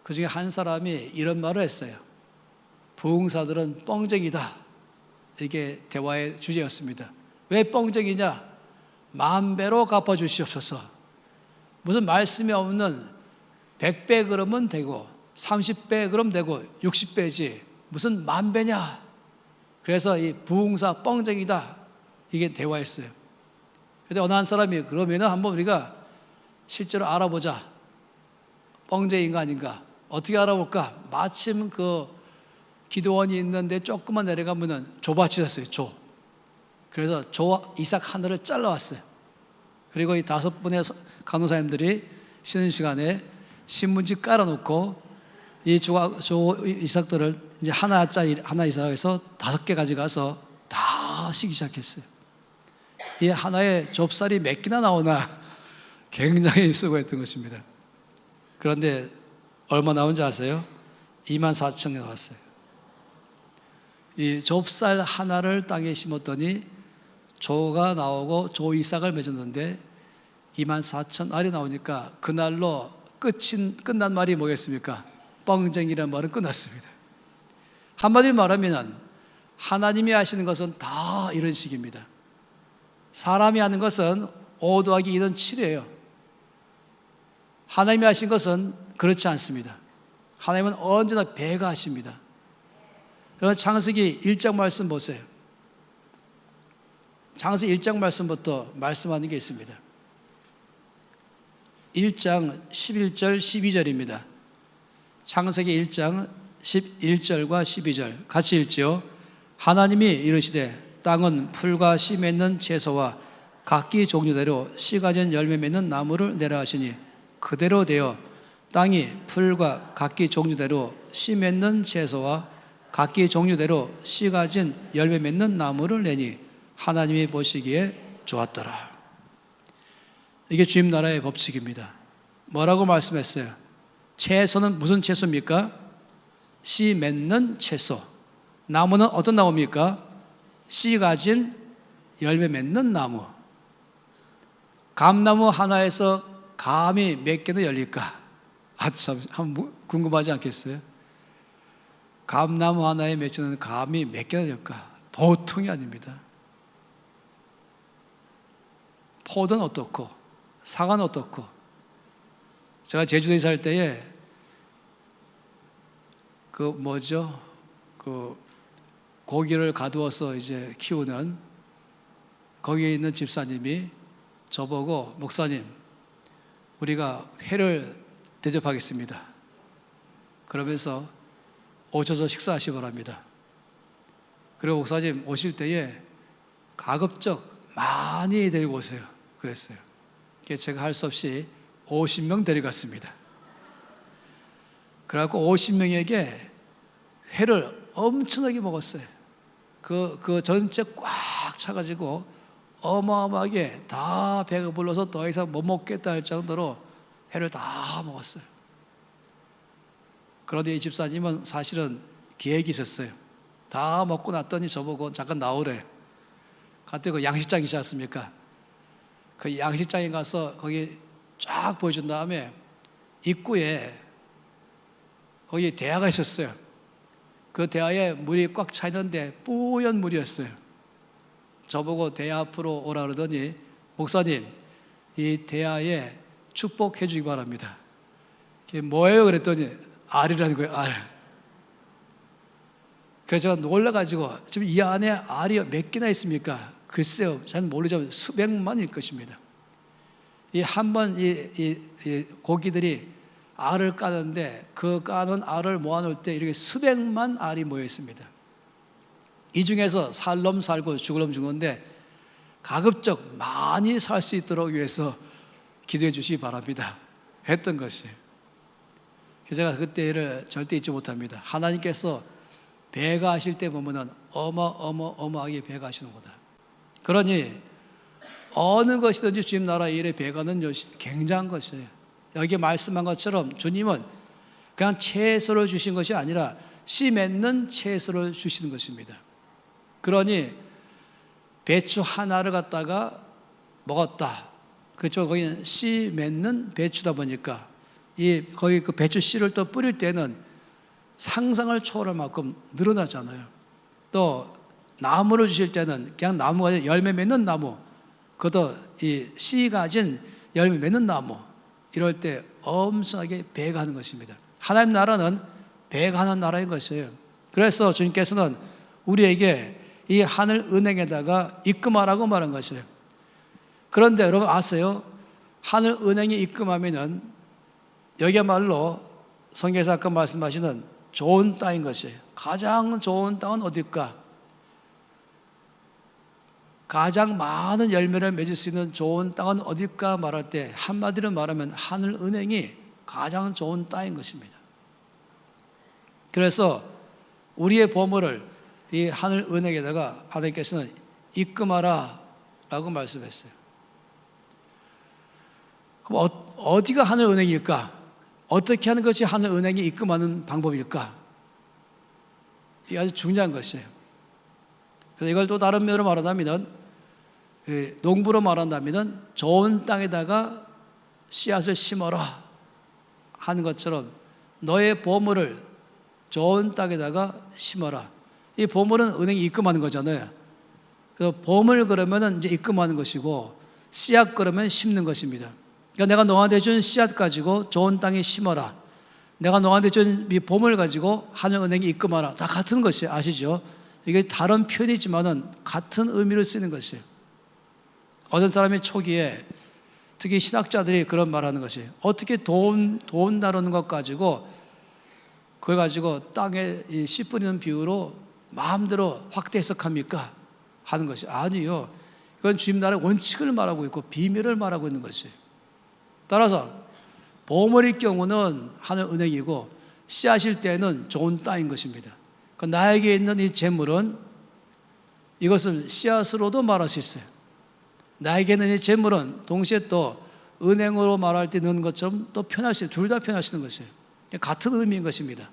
그 중에 한 사람이 이런 말을 했어요. 부흥사들은 뻥쟁이다. 이게 대화의 주제였습니다. 왜 뻥쟁이냐? 10,000배로 갚아주시옵소서. 무슨 말씀이 없는 100배 그러면 되고 30배 그러면 되고 60배지 무슨 10,000배냐? 그래서 이 부흥사 뻥쟁이다. 이게 대화였어요. 그런데 어느 한 사람이 그러면 한번 우리가 실제로 알아보자. 뻥쟁이인가 아닌가? 어떻게 알아볼까? 마침 그 기도원이 있는데 조금만 내려가면은 조밭이 있었어요. 조. 그래서 조 이삭 하늘을 잘라왔어요. 그리고 이 5분의 간호사님들이 쉬는 시간에 신문지 깔아놓고 이 조 이삭들을 이제 하나 이삭에서 5개 가져가서 다 쉬기 시작했어요. 이 하나에 좁쌀이 몇 개나 나오나 굉장히 수고했던 것입니다. 그런데 얼마 나온지 아세요? 24,000개 나왔어요. 이 좁쌀 하나를 땅에 심었더니 조가 나오고 조 이삭을 맺었는데 24,000알이 나오니까 그날로 끝난 말이 뭐겠습니까? 뻥쟁이라는 말은 끝났습니다. 한마디로 말하면 하나님이 하시는 것은 다 이런 식입니다. 사람이 하는 것은 5 더하기 2는 7이에요. 하나님이 하신 것은 그렇지 않습니다. 하나님은 언제나 배가 하십니다. 그럼 창세기 1장 말씀 보세요. 창세기 1장 말씀부터 말씀하는 게 있습니다. 1장 11절 12절입니다. 창세기 1장 11절과 12절 같이 읽지요. 하나님이 이르시되 땅은 풀과 씨 맺는 채소와 각기 종류대로 씨 가진 열매 맺는 나무를 내라 하시니 그대로 되어 땅이 풀과 각기 종류대로 씨 맺는 채소와 각기 종류대로 씨 가진 열매 맺는 나무를 내니 하나님이 보시기에 좋았더라. 이게 주님 나라의 법칙입니다. 뭐라고 말씀했어요? 채소는 무슨 채소입니까? 씨 맺는 채소. 나무는 어떤 나무입니까? 씨 가진 열매 맺는 나무. 감나무 하나에서 감이 몇 개나 열릴까? 참 한번 궁금하지 않겠어요? 감나무 하나에 맺히는 감이 몇 개나 열릴까? 보통이 아닙니다. 포도는 어떻고 사과는 어떻고. 제가 제주도에 살 때에 고기를 가두어서 이제 키우는 거기에 있는 집사님이 저보고 목사님, 우리가 회를 대접하겠습니다. 그러면서 오셔서 식사하시 바랍니다. 그리고 목사님 오실 때에 가급적 많이 데리고 오세요. 그랬어요. 제가 할 수 없이 50명 데려갔습니다. 그래갖고 50명에게 회를 엄청나게 먹었어요. 그 전체 꽉 차가지고 어마어마하게 다 배가 불러서 더 이상 못 먹겠다 할 정도로 회를 다 먹었어요. 그런데 이 집사님은 사실은 계획이 있었어요. 다 먹고 났더니 저보고 잠깐 나오래. 그때 그 양식장이지 않습니까? 그 양식장에 가서 거기 쫙 보여준 다음에 입구에 거기 대야가 있었어요. 그 대야에 물이 꽉 차 있는데 뿌연 물이었어요. 저보고 대야 앞으로 오라 그러더니 목사님, 이 대야에 축복해 주기 바랍니다. 이게 뭐예요? 그랬더니 알이라는 거예요. 알. 그래서 제가 놀라가지고 지금 이 안에 알이 몇 개나 있습니까? 글쎄요, 잘 모르지만 수백만일 것입니다. 이 한 번 이 고기들이 알을 까는데 그 까는 알을 모아놓을 때 이렇게 수백만 알이 모여 있습니다. 이 중에서 살 놈 살고 죽을 놈 죽는데 가급적 많이 살 수 있도록 위해서 기도해 주시기 바랍니다. 했던 것이에요. 제가 그때를 절대 잊지 못합니다. 하나님께서 배가하실 때 보면은 어마어마하게 배가하시는구나. 그러니 어느 것이든지 주님 나라 일에 배가는 것이 굉장한 것이에요. 여기 말씀한 것처럼 주님은 그냥 채소를 주신 것이 아니라 씨 맺는 채소를 주시는 것입니다. 그러니 배추 하나를 갖다가 먹었다. 그렇죠. 거기는 씨 맺는 배추다 보니까 거기 그 배추 씨를 또 뿌릴 때는 상상을 초월할 만큼 늘어나잖아요. 또 나무를 주실 때는 그냥 나무가 아니라 열매 맺는 나무, 그것도 이 씨 가진 열매 맺는 나무, 이럴 때 엄청나게 배가하는 것입니다. 하나님 나라는 배가하는 나라인 것이에요. 그래서 주님께서는 우리에게 이 하늘 은행에다가 입금하라고 말한 것이에요. 그런데 여러분 아세요? 하늘 은행에 입금하면은 여기야말로 성경에서 아까 말씀하시는 좋은 땅인 것이에요. 가장 좋은 땅은 어딜까? 가장 많은 열매를 맺을 수 있는 좋은 땅은 어딜까 말할 때 한마디로 말하면 하늘 은행이 가장 좋은 땅인 것입니다. 그래서 우리의 보물을 이 하늘 은행에다가 하나님께서는 입금하라 라고 말씀했어요. 그럼 어디가 하늘 은행일까? 어떻게 하는 것이 하늘 은행에 입금하는 방법일까? 이게 아주 중요한 것이에요. 그래서 이걸 또 다른 면으로 말한다면, 농부로 말한다면 좋은 땅에다가 씨앗을 심어라 하는 것처럼 너의 보물을 좋은 땅에다가 심어라. 이 보물은 은행에 입금하는 거잖아요. 그래서 보물 그러면은 이제 입금하는 것이고, 씨앗 그러면 심는 것입니다. 그러니까 내가 너한테 준 씨앗 가지고 좋은 땅에 심어라. 내가 너한테 준 이 보물 가지고 하늘은행에 입금하라. 다 같은 것이에요. 아시죠? 이게 다른 표현이지만은 같은 의미를 쓰는 것이에요. 어떤 사람이 초기에 특히 신학자들이 그런 말하는 것이에요. 어떻게 돈 다루는 것 가지고 그걸 가지고 땅에 씨 뿌리는 비유로 마음대로 확대 해석합니까? 하는 것이 아니요. 이건 주님 나라의 원칙을 말하고 있고 비밀을 말하고 있는 것이에요. 따라서 보물일 경우는 하늘 은행이고 씨앗일 때는 좋은 땅인 것입니다. 나에게 있는 이 재물은 이것은 씨앗으로도 말할 수 있어요. 나에게 있는 이 재물은 동시에 또 은행으로 말할 때 넣는 것처럼 또 표현할 수 있어요. 둘 다 표현할 수 있는 것이에요. 같은 의미인 것입니다.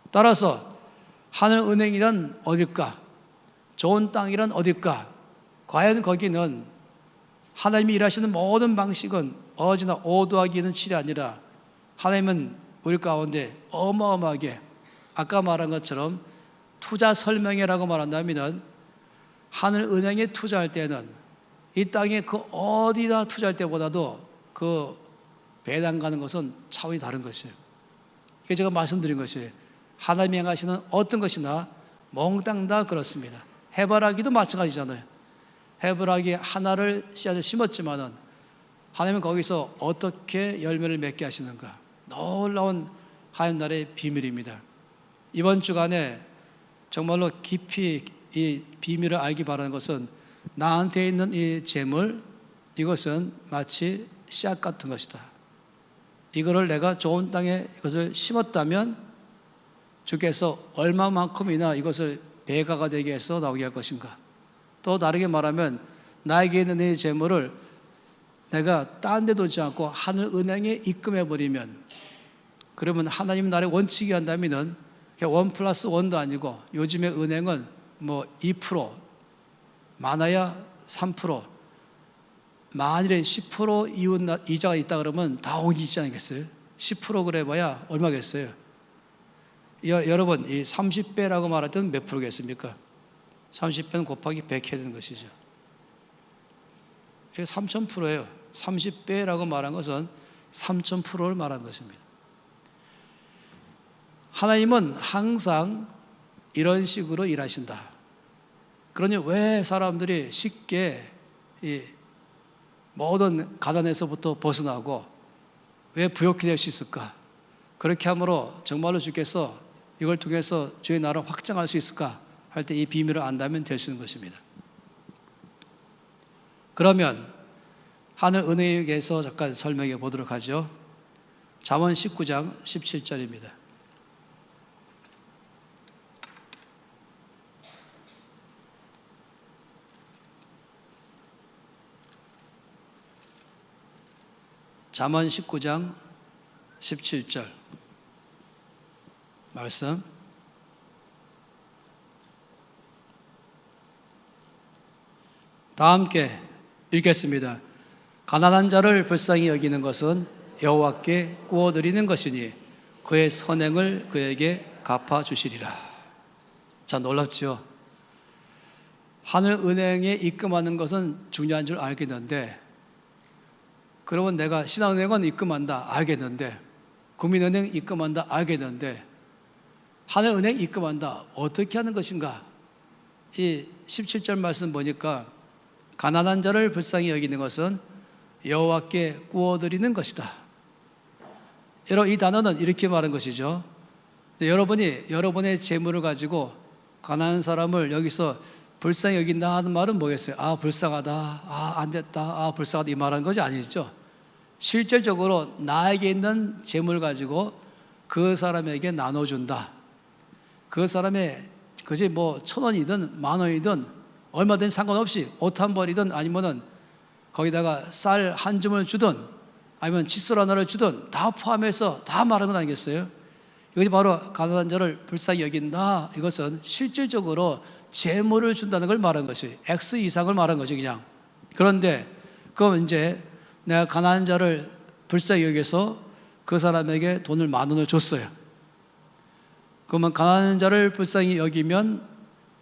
따라서 하늘 은행이란 어딜까? 좋은 땅이란 어딜까? 과연 거기는 하나님이 일하시는 모든 방식은 어지나 5 더하기 2는 7이 아니라 하나님은 우리 가운데 어마어마하게 아까 말한 것처럼 투자 설명회라고 말한다면 하늘 은행에 투자할 때는 이 땅에 그 어디다 투자할 때보다도 그 배당 가는 것은 차원이 다른 것이에요. 이게 제가 말씀드린 것이에요. 하나님이 행하시는 어떤 것이나 몽땅 다 그렇습니다. 해바라기도 마찬가지잖아요. 해바라기 하나를 씨앗을 심었지만은 하나님은 거기서 어떻게 열매를 맺게 하시는가? 놀라운 하나님 나라의 비밀입니다. 이번 주간에 정말로 깊이 이 비밀을 알기 바라는 것은 나한테 있는 이 재물, 이것은 마치 씨앗 같은 것이다. 이거를 내가 좋은 땅에 이것을 심었다면 주께서 얼마만큼이나 이것을 배가가 되게 해서 나오게 할 것인가? 또 다르게 말하면 나에게 있는 이 재물을 내가 딴 데 두지 않고 하늘 은행에 입금해 버리면, 그러면 하나님 나라의 원칙이 한다면은 1+1도 아니고 요즘의 은행은 뭐 2%, 많아야 3%, 만일에 10% 이자가 있다 그러면 다 옮기지 않겠어요? 10% 그래봐야 얼마겠어요? 여러분, 이 30배라고 말할 때는 몇 프로겠습니까? 30배는 곱하기 100 해야 되는 것이죠. 이게 3000%예요. 30배라고 말한 것은 3000%를 말한 것입니다. 하나님은 항상 이런 식으로 일하신다. 그러니 왜 사람들이 쉽게 이 모든 가난에서부터 벗어나고 왜 부욕해 될 수 있을까? 그렇게 함으로 정말로 주께서 이걸 통해서 주의 나라를 확장할 수 있을까? 할 때 이 비밀을 안다면 될 수 있는 것입니다. 그러면 하늘 은혜에 대해서 잠깐 설명해 보도록 하죠. 잠언 19장 17절입니다. 잠언 19장 17절 말씀. 다 함께 읽겠습니다. 가난한 자를 불쌍히 여기는 것은 여호와께 구워드리는 것이니 그의 선행을 그에게 갚아주시리라. 자, 놀랍죠? 하늘은행에 입금하는 것은 중요한 줄 알겠는데, 그러면 내가 신한은행은 입금한다 알겠는데, 국민은행 입금한다 알겠는데, 하늘은행 입금한다 어떻게 하는 것인가? 이 17절 말씀 보니까 가난한 자를 불쌍히 여기는 것은 여호와께 구워드리는 것이다. 여러분, 이 단어는 이렇게 말한 것이죠. 여러분이 여러분의 재물을 가지고 가난한 사람을 여기서 불쌍히 여긴다 하는 말은 뭐겠어요? 아, 불쌍하다, 아, 안 됐다, 아, 불쌍하다, 이 말하는 것이 아니죠. 실질적으로 나에게 있는 재물 가지고 그 사람에게 나눠준다. 그 사람의 그지 뭐 1,000원이든 10,000원이든 얼마든 상관없이 옷 한 벌이든 아니면은 거기다가 쌀 한 줌을 주든 아니면 칫솔 하나를 주든 다 포함해서 다 말하는 건 아니겠어요? 이것이 바로 가난한 자를 불쌍히 여긴다. 이것은 실질적으로 재물을 준다는 걸 말하는 것이 X 이상을 말하는 것이 그냥. 그런데 그럼 이제 내가 가난한 자를 불쌍히 여기서 그 사람에게 돈을 10,000원을 줬어요. 그러면 가난한 자를 불쌍히 여기면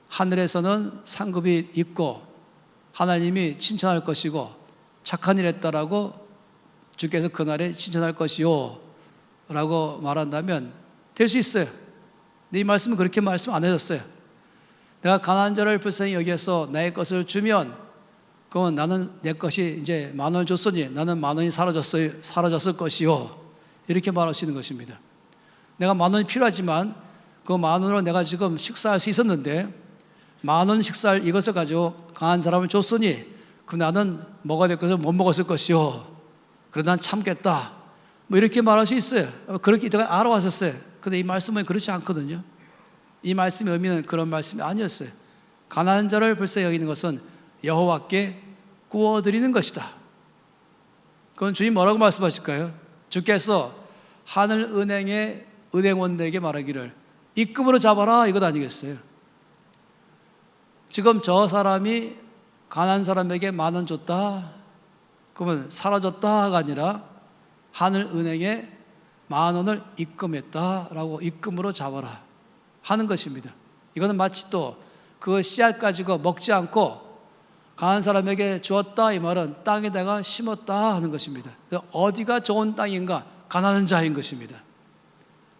하늘에서는 상급이 있고 하나님이 칭찬할 것이고 착한 일 했다라고 주께서 그날에 칭찬할 것이요 라고 말한다면 될 수 있어요. 근데 이 말씀은 그렇게 말씀 안 해줬어요. 내가 가난한 자를 불쌍히 여기서 나의 것을 주면 그건 나는 내 것이 이제 10,000원 줬으니 나는 10,000원이 사라졌을 것이요 이렇게 말할 수 있는 것입니다. 내가 10,000원이 필요하지만 그 10,000원으로 내가 지금 식사할 수 있었는데 10,000원 식사할 이것을 가지고 강한 사람을 줬으니 그 나는 먹어야 될 것을 못 먹었을 것이요 그래도 난 참겠다 뭐 이렇게 말할 수 있어요. 그렇게 내가 알아왔었어요. 근데 이 말씀은 그렇지 않거든요. 이 말씀의 의미는 그런 말씀이 아니었어요. 가난한 자를 불쌍히 여기는 것은 여호와께 구워드리는 것이다. 그건 주님 뭐라고 말씀하실까요? 주께서 하늘은행의 은행원들에게 말하기를 입금으로 잡아라 이것 아니겠어요? 지금 저 사람이 가난한 사람에게 10,000원 줬다 그러면 사라졌다가 아니라 하늘은행에 10,000원을 입금했다라고 입금으로 잡아라 하는 것입니다. 이거는 마치 또 그 씨앗 가지고 먹지 않고 가난한 사람에게 주었다 이 말은 땅에다가 심었다 하는 것입니다. 어디가 좋은 땅인가? 가난한 자인 것입니다.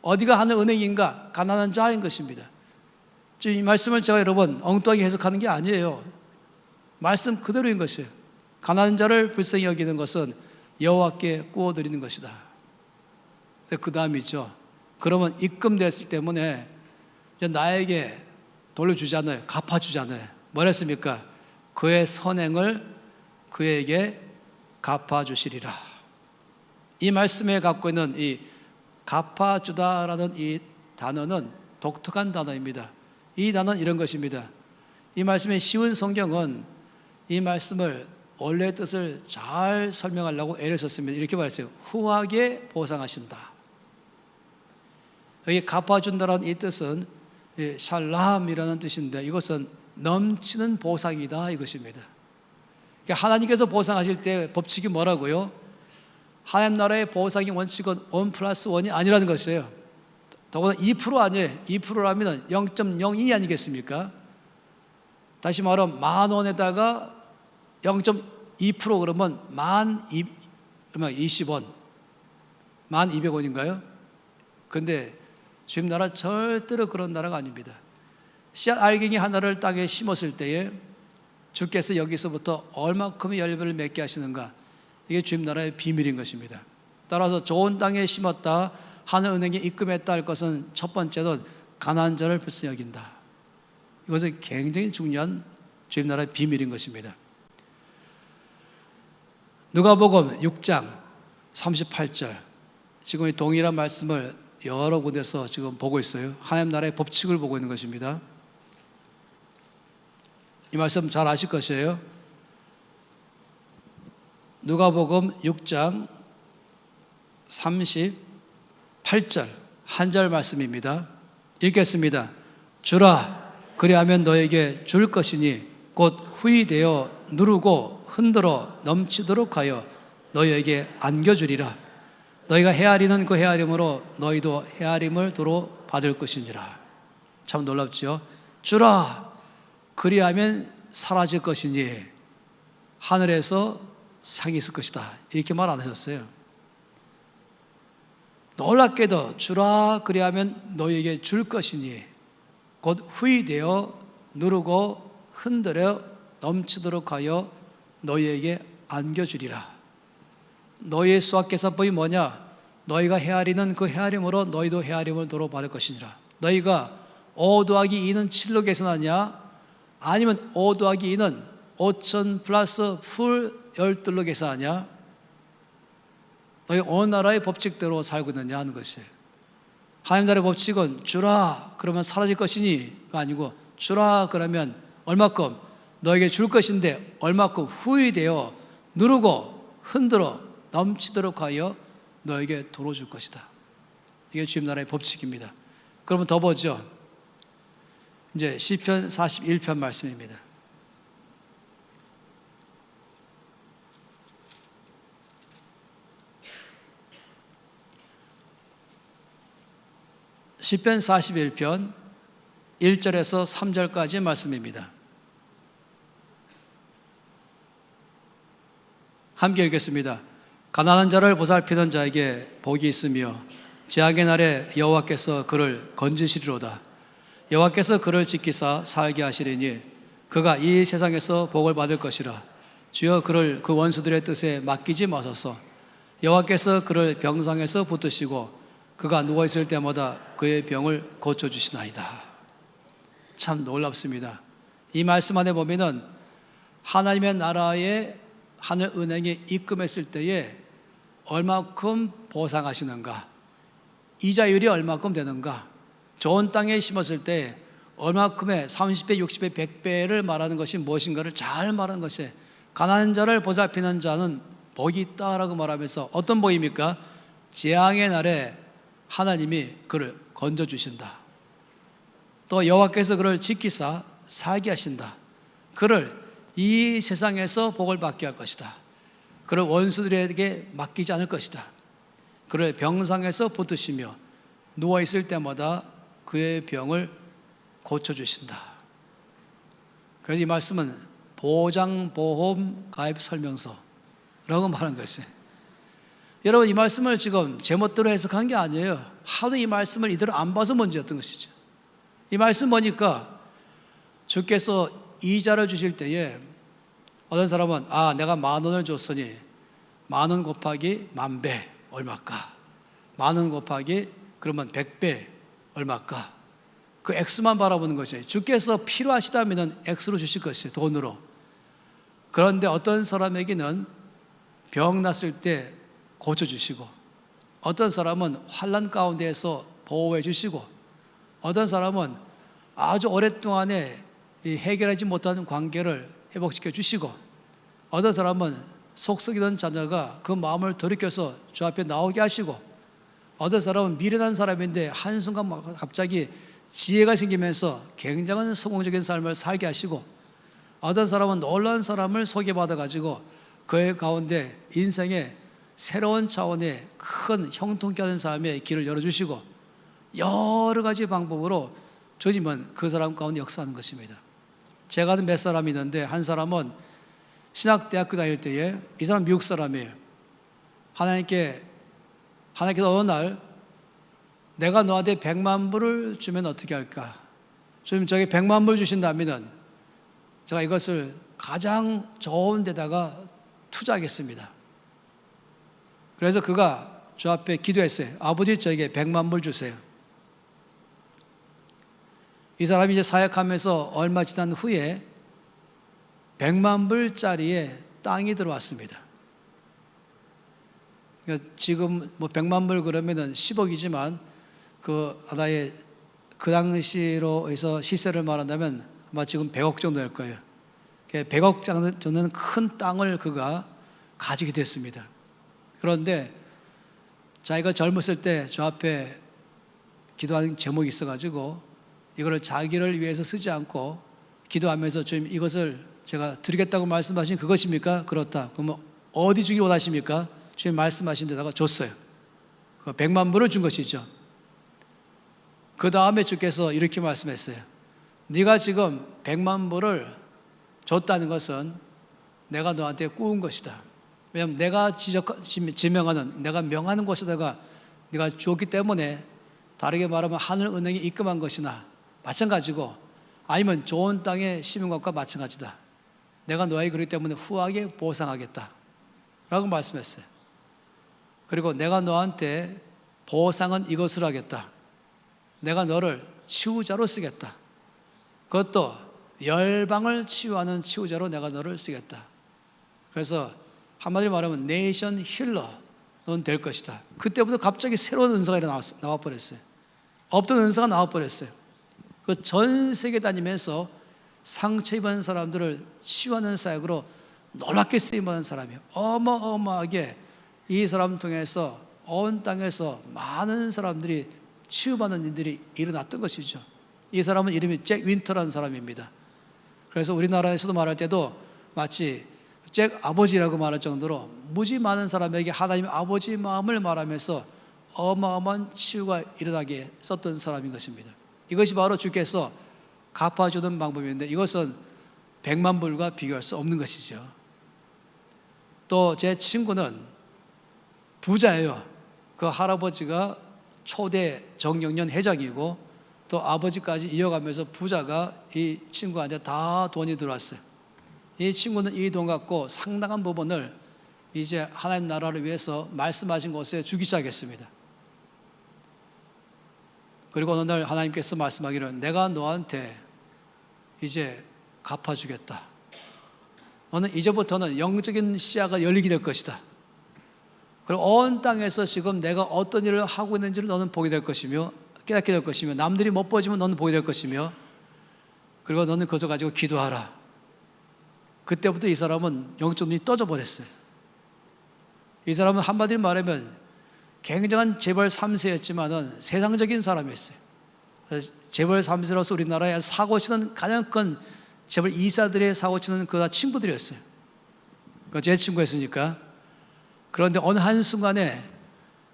어디가 하늘은행인가? 가난한 자인 것입니다. 지금 이 말씀을 제가 여러분 엉뚱하게 해석하는 게 아니에요. 말씀 그대로인 것이에요. 가난한 자를 불쌍히 여기는 것은 여호와께 구워드리는 것이다. 그 다음이죠. 그러면 입금됐을 때문에 나에게 돌려주잖아요. 갚아주잖아요. 뭐랬습니까? 그의 선행을 그에게 갚아주시리라. 이 말씀에 갖고 있는 이 갚아주다라는 이 단어는 독특한 단어입니다. 이 단어는 이런 것입니다. 이 말씀의 쉬운 성경은 이 말씀을 원래의 뜻을 잘 설명하려고 애를 썼습니다. 이렇게 말했어요. 후하게 보상하신다. 여기 갚아준다라는 이 뜻은 샬람이라는 뜻인데 이것은 넘치는 보상이다 이것입니다. 하나님께서 보상하실 때 법칙이 뭐라고요? 하나님 나라의 보상의 원칙은 1+1이 아니라는 것이에요. 더구나 2% 아니에요. 2%라면 0.02 아니겠습니까? 다시 말하면 10,000원에다가 0.2% 그러면 20원, 1,200원인가요? 근데 주님 나라 절대로 그런 나라가 아닙니다. 씨앗 알갱이 하나를 땅에 심었을 때에 주께서 여기서부터 얼마큼의 열매를 맺게 하시는가, 이게 주님 나라의 비밀인 것입니다. 따라서 좋은 땅에 심었다, 하늘은행에 입금했다 할 것은 첫 번째는 가난한 자를 불쌍히 여긴다. 이것은 굉장히 중요한 주님 나라의 비밀인 것입니다. 누가복음 6장 38절, 지금 이 동일한 말씀을 여러 곳에서 지금 보고 있어요. 하나님 나라의 법칙을 보고 있는 것입니다. 이 말씀 잘 아실 것이에요. 누가복음 6장 38절 한 절 말씀입니다. 읽겠습니다. 주라, 그리하면 너에게 줄 것이니 곧 후히되어 누르고 흔들어 넘치도록 하여 너희에게 안겨주리라. 너희가 헤아리는 그 헤아림으로 너희도 헤아림을 도로 받을 것이니라. 참 놀랍지요? 주라, 그리하면 사라질 것이니 하늘에서 상이 있을 것이다, 이렇게 말 안 하셨어요. 놀랍게도 주라, 그리하면 너희에게 줄 것이니 곧 후히되어 누르고 흔들어 넘치도록 하여 너희에게 안겨주리라. 너희의 수학계산법이 뭐냐? 너희가 헤아리는 그 헤아림으로 너희도 헤아림을 도로 받을 것이니라. 너희가 5 더하기 2는 7로 계산하냐? 아니면 5 더하기 2는 5,000 플러스 풀 12로 계산하냐? 너희 어느 나라의 법칙대로 살고 있느냐 하는 것이에요. 하나님 나라의 법칙은 주라 그러면 사라질 것이니가 아니고, 주라 그러면 얼마큼 너에게 줄 것인데 얼마큼 후히되어 누르고 흔들어 넘치도록 하여 너에게 도로 줄 것이다. 이게 주님 나라의 법칙입니다. 그러면 더 보죠. 이제 시편 41편 말씀입니다. 시편 41편 1절에서 3절까지의 말씀입니다. 함께 읽겠습니다. 가난한 자를 보살피는 자에게 복이 있으며 재앙의 날에 여호와께서 그를 건지시리로다. 여호와께서 그를 지키사 살게 하시리니 그가 이 세상에서 복을 받을 것이라. 주여 그를 그 원수들의 뜻에 맡기지 마소서. 여호와께서 그를 병상에서 붙드시고 그가 누워있을 때마다 그의 병을 고쳐주시나이다. 참 놀랍습니다. 이 말씀 안에 보면은 하나님의 나라에 하늘 은행에 입금했을 때에 얼마큼 보상하시는가, 이자율이 얼마큼 되는가, 좋은 땅에 심었을 때 얼마큼의 30배, 60배, 100배를 말하는 것이 무엇인가를 잘 말하는 것이, 가난한 자를 보살피는 자는 복이 있다라고 말하면서 어떤 복입니까? 재앙의 날에 하나님이 그를 건져주신다. 또 여호와께서 그를 지키사 살게 하신다. 그를 이 세상에서 복을 받게 할 것이다. 그를 원수들에게 맡기지 않을 것이다. 그를 병상에서 붙드시며 누워있을 때마다 그의 병을 고쳐주신다. 그래서 이 말씀은 보장보험 가입 설명서라고 말한 것이에요. 여러분, 이 말씀을 지금 제멋대로 해석한 게 아니에요. 하도 이 말씀을 이대로 안 봐서 문제였던 것이죠. 이 말씀 보니까 주께서 이자를 주실 때에 어떤 사람은 내가 10,000원을 줬으니 10,000원 곱하기 10,000배 얼마일까? 10,000원 곱하기 그러면 100배 얼마일까? 그 X만 바라보는 것이에요. 주께서 필요하시다면 X로 주실 것이에요, 돈으로. 그런데 어떤 사람에게는 병 났을 때 고쳐주시고, 어떤 사람은 환난 가운데에서 보호해 주시고, 어떤 사람은 아주 오랫동안에 해결하지 못하는 관계를 회복시켜 주시고, 어떤 사람은 속 썩이던 자녀가 그 마음을 돌이켜서 주 앞에 나오게 하시고, 어떤 사람은 미련한 사람인데 한순간 갑자기 지혜가 생기면서 굉장한 성공적인 삶을 살게 하시고, 어떤 사람은 놀라운 사람을 소개받아 가지고 그의 가운데 인생의 새로운 차원의 큰 형통케 하는 삶의 길을 열어주시고 여러 가지 방법으로 주님은 그 사람 가운데 역사하는 것입니다. 제가 아는 몇 사람이 있는데 한 사람은 신학대학교 다닐 때에 이 사람 미국 사람이에요. 하나님께서 어느 날 내가 너한테 100만 불을 주면 어떻게 할까? 주님 저에게 100만 불 주신다면 제가 이것을 가장 좋은 데다가 투자하겠습니다. 그래서 그가 저 앞에 기도했어요. 아버지 저에게 100만 불 주세요. 이 사람이 이제 사역하면서 얼마 지난 후에 100만 불짜리의 땅이 들어왔습니다. 그러니까 지금 뭐 100만 불 그러면은 10억이지만 그 하나의 그 당시로 해서 시세를 말한다면 아마 지금 100억 정도 될 거예요. 100억 정도는 큰 땅을 그가 가지게 됐습니다. 그런데 자기가 젊었을 때 저 앞에 기도하는 제목이 있어가지고 이거를 자기를 위해서 쓰지 않고 기도하면서 주님 이것을 제가 드리겠다고 말씀하신 그것입니까? 그렇다. 그럼 어디 주기 원하십니까? 주님 말씀하신 데다가 줬어요. 그 100만 불을 준 것이죠. 그 다음에 주께서 이렇게 말씀했어요. 네가 지금 100만 불을 줬다는 것은 내가 너한테 꾸은 것이다. 왜냐하면 내가 지명하는 내가 명하는 곳에다가 네가 주었기 때문에 다르게 말하면 하늘은행에 입금한 것이나 마찬가지고 아니면 좋은 땅에 심은 것과 마찬가지다. 내가 너에게 그렇기 때문에 후하게 보상하겠다 라고 말씀했어요. 그리고 내가 너한테 보상은 이것을 하겠다. 내가 너를 치유자로 쓰겠다. 그것도 열방을 치유하는 치유자로 내가 너를 쓰겠다. 그래서 한마디로 말하면 네이션 힐러는 될 것이다. 그때부터 갑자기 새로운 은사가 나와버렸어요. 없던 은사가 나와버렸어요. 그 전 세계 다니면서 상처 입은 사람들을 치유하는 사역으로 놀랍게 쓰임받는 사람이에요. 어마어마하게 이 사람 통해서 온 땅에서 많은 사람들이 치유받는 일들이 일어났던 것이죠. 이 사람은 이름이 잭 윈터라는 사람입니다. 그래서 우리나라에서도 말할 때도 마치 잭 아버지라고 말할 정도로 무지 많은 사람에게 하나님 아버지 마음을 말하면서 어마어마한 치유가 일어나게 썼던 사람인 것입니다. 이것이 바로 주께서 갚아주는 방법인데 이것은 100만 불과 비교할 수 없는 것이죠. 또 제 친구는 부자예요. 그 할아버지가 초대 정경련 회장이고 또 아버지까지 이어가면서 부자가 이 친구한테 다 돈이 들어왔어요. 이 친구는 이 돈 갖고 상당한 부분을 이제 하나님 나라를 위해서 말씀하신 곳에 주기 시작했습니다. 그리고 어느 날 하나님께서 말씀하기를 내가 너한테 이제 갚아주겠다. 너는 이제부터는 영적인 시야가 열리게 될 것이다. 그리고 온 땅에서 지금 내가 어떤 일을 하고 있는지를 너는 보게 될 것이며 깨닫게 될 것이며 남들이 못 보지만 너는 보게 될 것이며 그리고 너는 그것을 가지고 기도하라. 그때부터 이 사람은 영적 눈이 떠져 버렸어요. 이 사람은 한마디로 말하면 굉장한 재벌 3세였지만은 세상적인 사람이었어요. 재벌 3세로서 우리나라에 사고치는 가장 큰 재벌 2사들의 사고치는 그 다 친구들이었어요. 제 친구였으니까. 그런데 어느 한순간에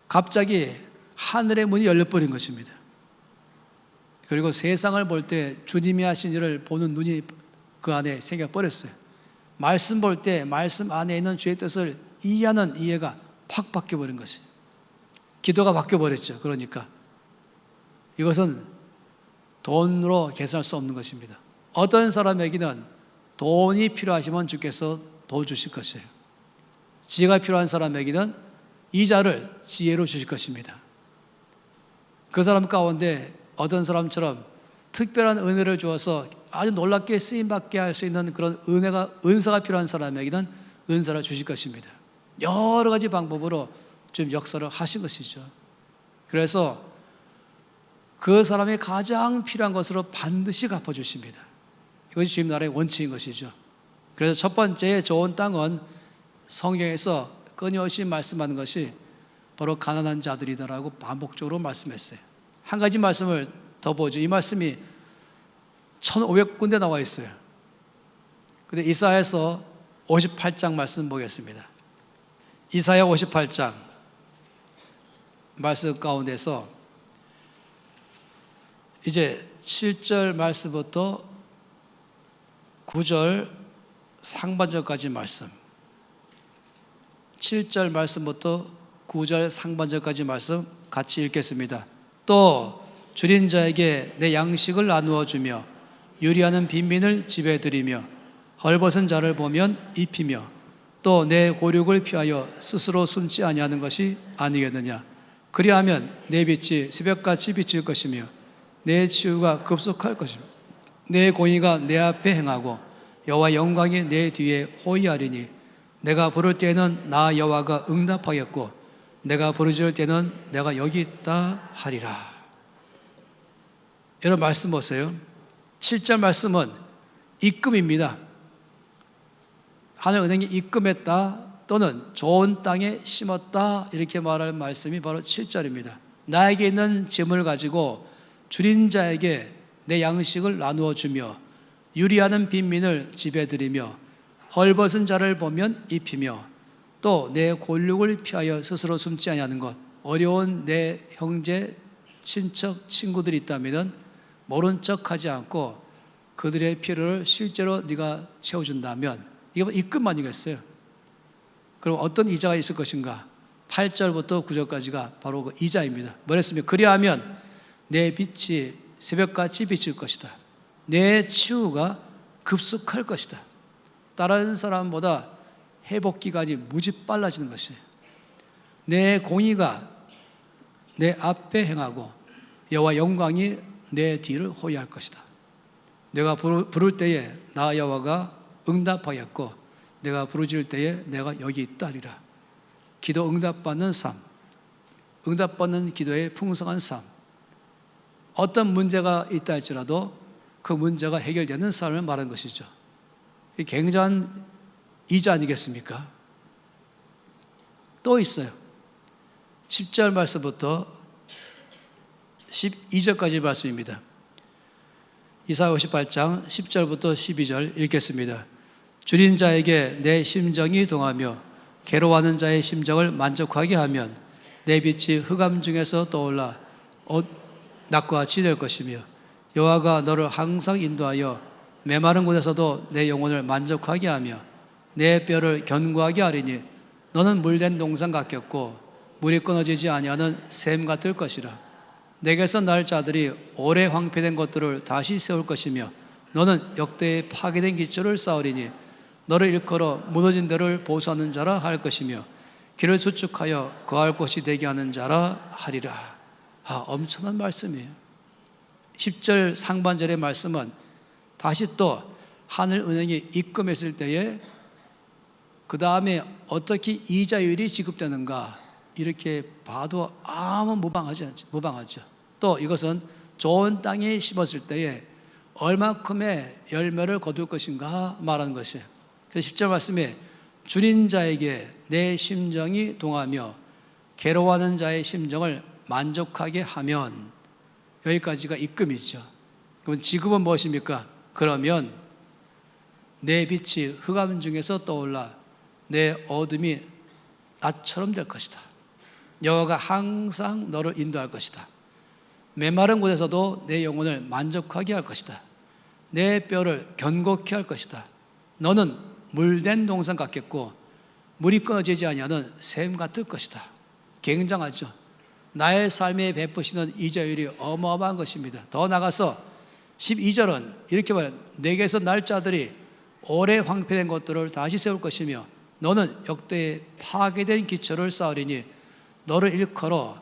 갑자기 하늘의 문이 열려버린 것입니다. 그리고 세상을 볼 때 주님이 하신 일을 보는 눈이 그 안에 생겨버렸어요. 말씀 볼 때 말씀 안에 있는 주의 뜻을 이해하는 이해가 팍 바뀌어버린 것이에요. 기도가 바뀌어버렸죠. 그러니까 이것은 돈으로 계산할 수 없는 것입니다. 어떤 사람에게는 돈이 필요하시면 주께서 도와주실 것이에요. 지혜가 필요한 사람에게는 이자를 지혜로 주실 것입니다. 그 사람 가운데 어떤 사람처럼 특별한 은혜를 주어서 아주 놀랍게 쓰임받게 할 수 있는 그런 은사가 필요한 사람에게는 은사를 주실 것입니다. 여러 가지 방법으로 좀 역사를 하신 것이죠. 그래서 그 사람이 가장 필요한 것으로 반드시 갚아주십니다. 이것이 주님 나라의 원칙인 것이죠. 그래서 첫 번째 좋은 땅은 성경에서 끊임없이 말씀하는 것이 바로 가난한 자들이다라고 반복적으로 말씀했어요. 한 가지 말씀을 더 보죠. 이 말씀이 1500군데 나와 있어요. 근데 이사야서 58장 말씀 보겠습니다. 이사야 58장 말씀 가운데서 이제 7절 말씀부터 9절 상반절까지 말씀, 7절 말씀부터 9절 상반절까지 말씀 같이 읽겠습니다. 또 줄인 자에게 내 양식을 나누어 주며 유리하는 빈민을 집에 들이며 헐벗은 자를 보면 입히며 또 내 고륙을 피하여 스스로 숨지 아니하는 것이 아니겠느냐. 그리하면 내 빛이 새벽같이 비칠 것이며 내 치유가 급속할 것이며 내 공의가 내 앞에 행하고 여호와 영광이 내 뒤에 호위하리니 내가 부를 때는 나 여호와가 응답하겠고 내가 부르짖을 때는 내가 여기 있다 하리라. 여러분 말씀 보세요. 7절 말씀은 입금입니다. 하늘은행이 입금했다 또는 좋은 땅에 심었다 이렇게 말할 말씀이 바로 7절입니다. 나에게 있는 재물을 가지고 줄인 자에게 내 양식을 나누어 주며 유리하는 빈민을 집에 들이며 헐벗은 자를 보면 입히며 또 내 골육을 피하여 스스로 숨지 아니하는 것. 어려운 내 형제, 친척, 친구들이 있다면 모른 척하지 않고 그들의 필요를 실제로 네가 채워준다면 이거 입금 아니겠어요? 그럼 어떤 이자가 있을 것인가? 8절부터 9절까지가 바로 그 이자입니다. 뭐랬습니까? 그리하면 내 빛이 새벽같이 비칠 것이다. 내 치유가 급속할 것이다. 다른 사람보다 회복 기간이 무지 빨라지는 것이에요. 내 공의가 내 앞에 행하고 여호와 영광이 내 뒤를 호위할 것이다. 내가 부를 때에 나 여호와가 응답하였고 내가 부르짖을 때에 내가 여기 있다 하리라. 기도 응답받는 삶, 응답받는 기도의 풍성한 삶. 어떤 문제가 있다 할지라도 그 문제가 해결되는 삶을 말하는 것이죠. 이 굉장한 이자 아니겠습니까? 또 있어요. 10절 말씀부터 12절까지 말씀입니다. 이사야 58장 10절부터 12절 읽겠습니다. 줄인 자에게 내 심정이 동하며 괴로워하는 자의 심정을 만족하게 하면 내 빛이 흑암 중에서 떠올라 낮과 같이 될 것이며 여호와가 너를 항상 인도하여 메마른 곳에서도 내 영혼을 만족하게 하며 내 뼈를 견고하게 하리니 너는 물된 동산 같겠고 물이 끊어지지 아니하는 샘 같을 것이라. 내게서 날 자들이 오래 황폐된 것들을 다시 세울 것이며 너는 역대의 파괴된 기초를 쌓으리니 너를 일컬어 무너진 데를 보수하는 자라 할 것이며 길을 수축하여 거할 곳이 되게 하는 자라 하리라. 엄청난 말씀이에요. 10절 상반절의 말씀은 다시 또 하늘은행이 입금했을 때에 그 다음에 어떻게 이자율이 지급되는가 이렇게 봐도 아무 무방하죠. 또 이것은 좋은 땅에 심었을 때에 얼마큼의 열매를 거둘 것인가 말하는 것이에요. 그래서 10절 말씀에 줄인 자에게 내 심정이 동하며 괴로워하는 자의 심정을 만족하게 하면 여기까지가 입금이죠. 그럼 지급은 무엇입니까? 그러면 내 빛이 흑암 중에서 떠올라 내 어둠이 낮처럼 될 것이다. 여호와가 항상 너를 인도할 것이다. 메마른 곳에서도 내 영혼을 만족하게 할 것이다. 내 뼈를 견고케 할 것이다. 너는 물된 동산 같겠고 물이 끊어지지 아니하는 샘 같을 것이다. 굉장하죠. 나의 삶에 베푸시는 이자율이 어마어마한 것입니다. 더 나가서 12절은 이렇게 말해요. 내게서 날 자들이 오래 황폐된 것들을 다시 세울 것이며 너는 역대의 파괴된 기초를 쌓으리니 너를 일컬어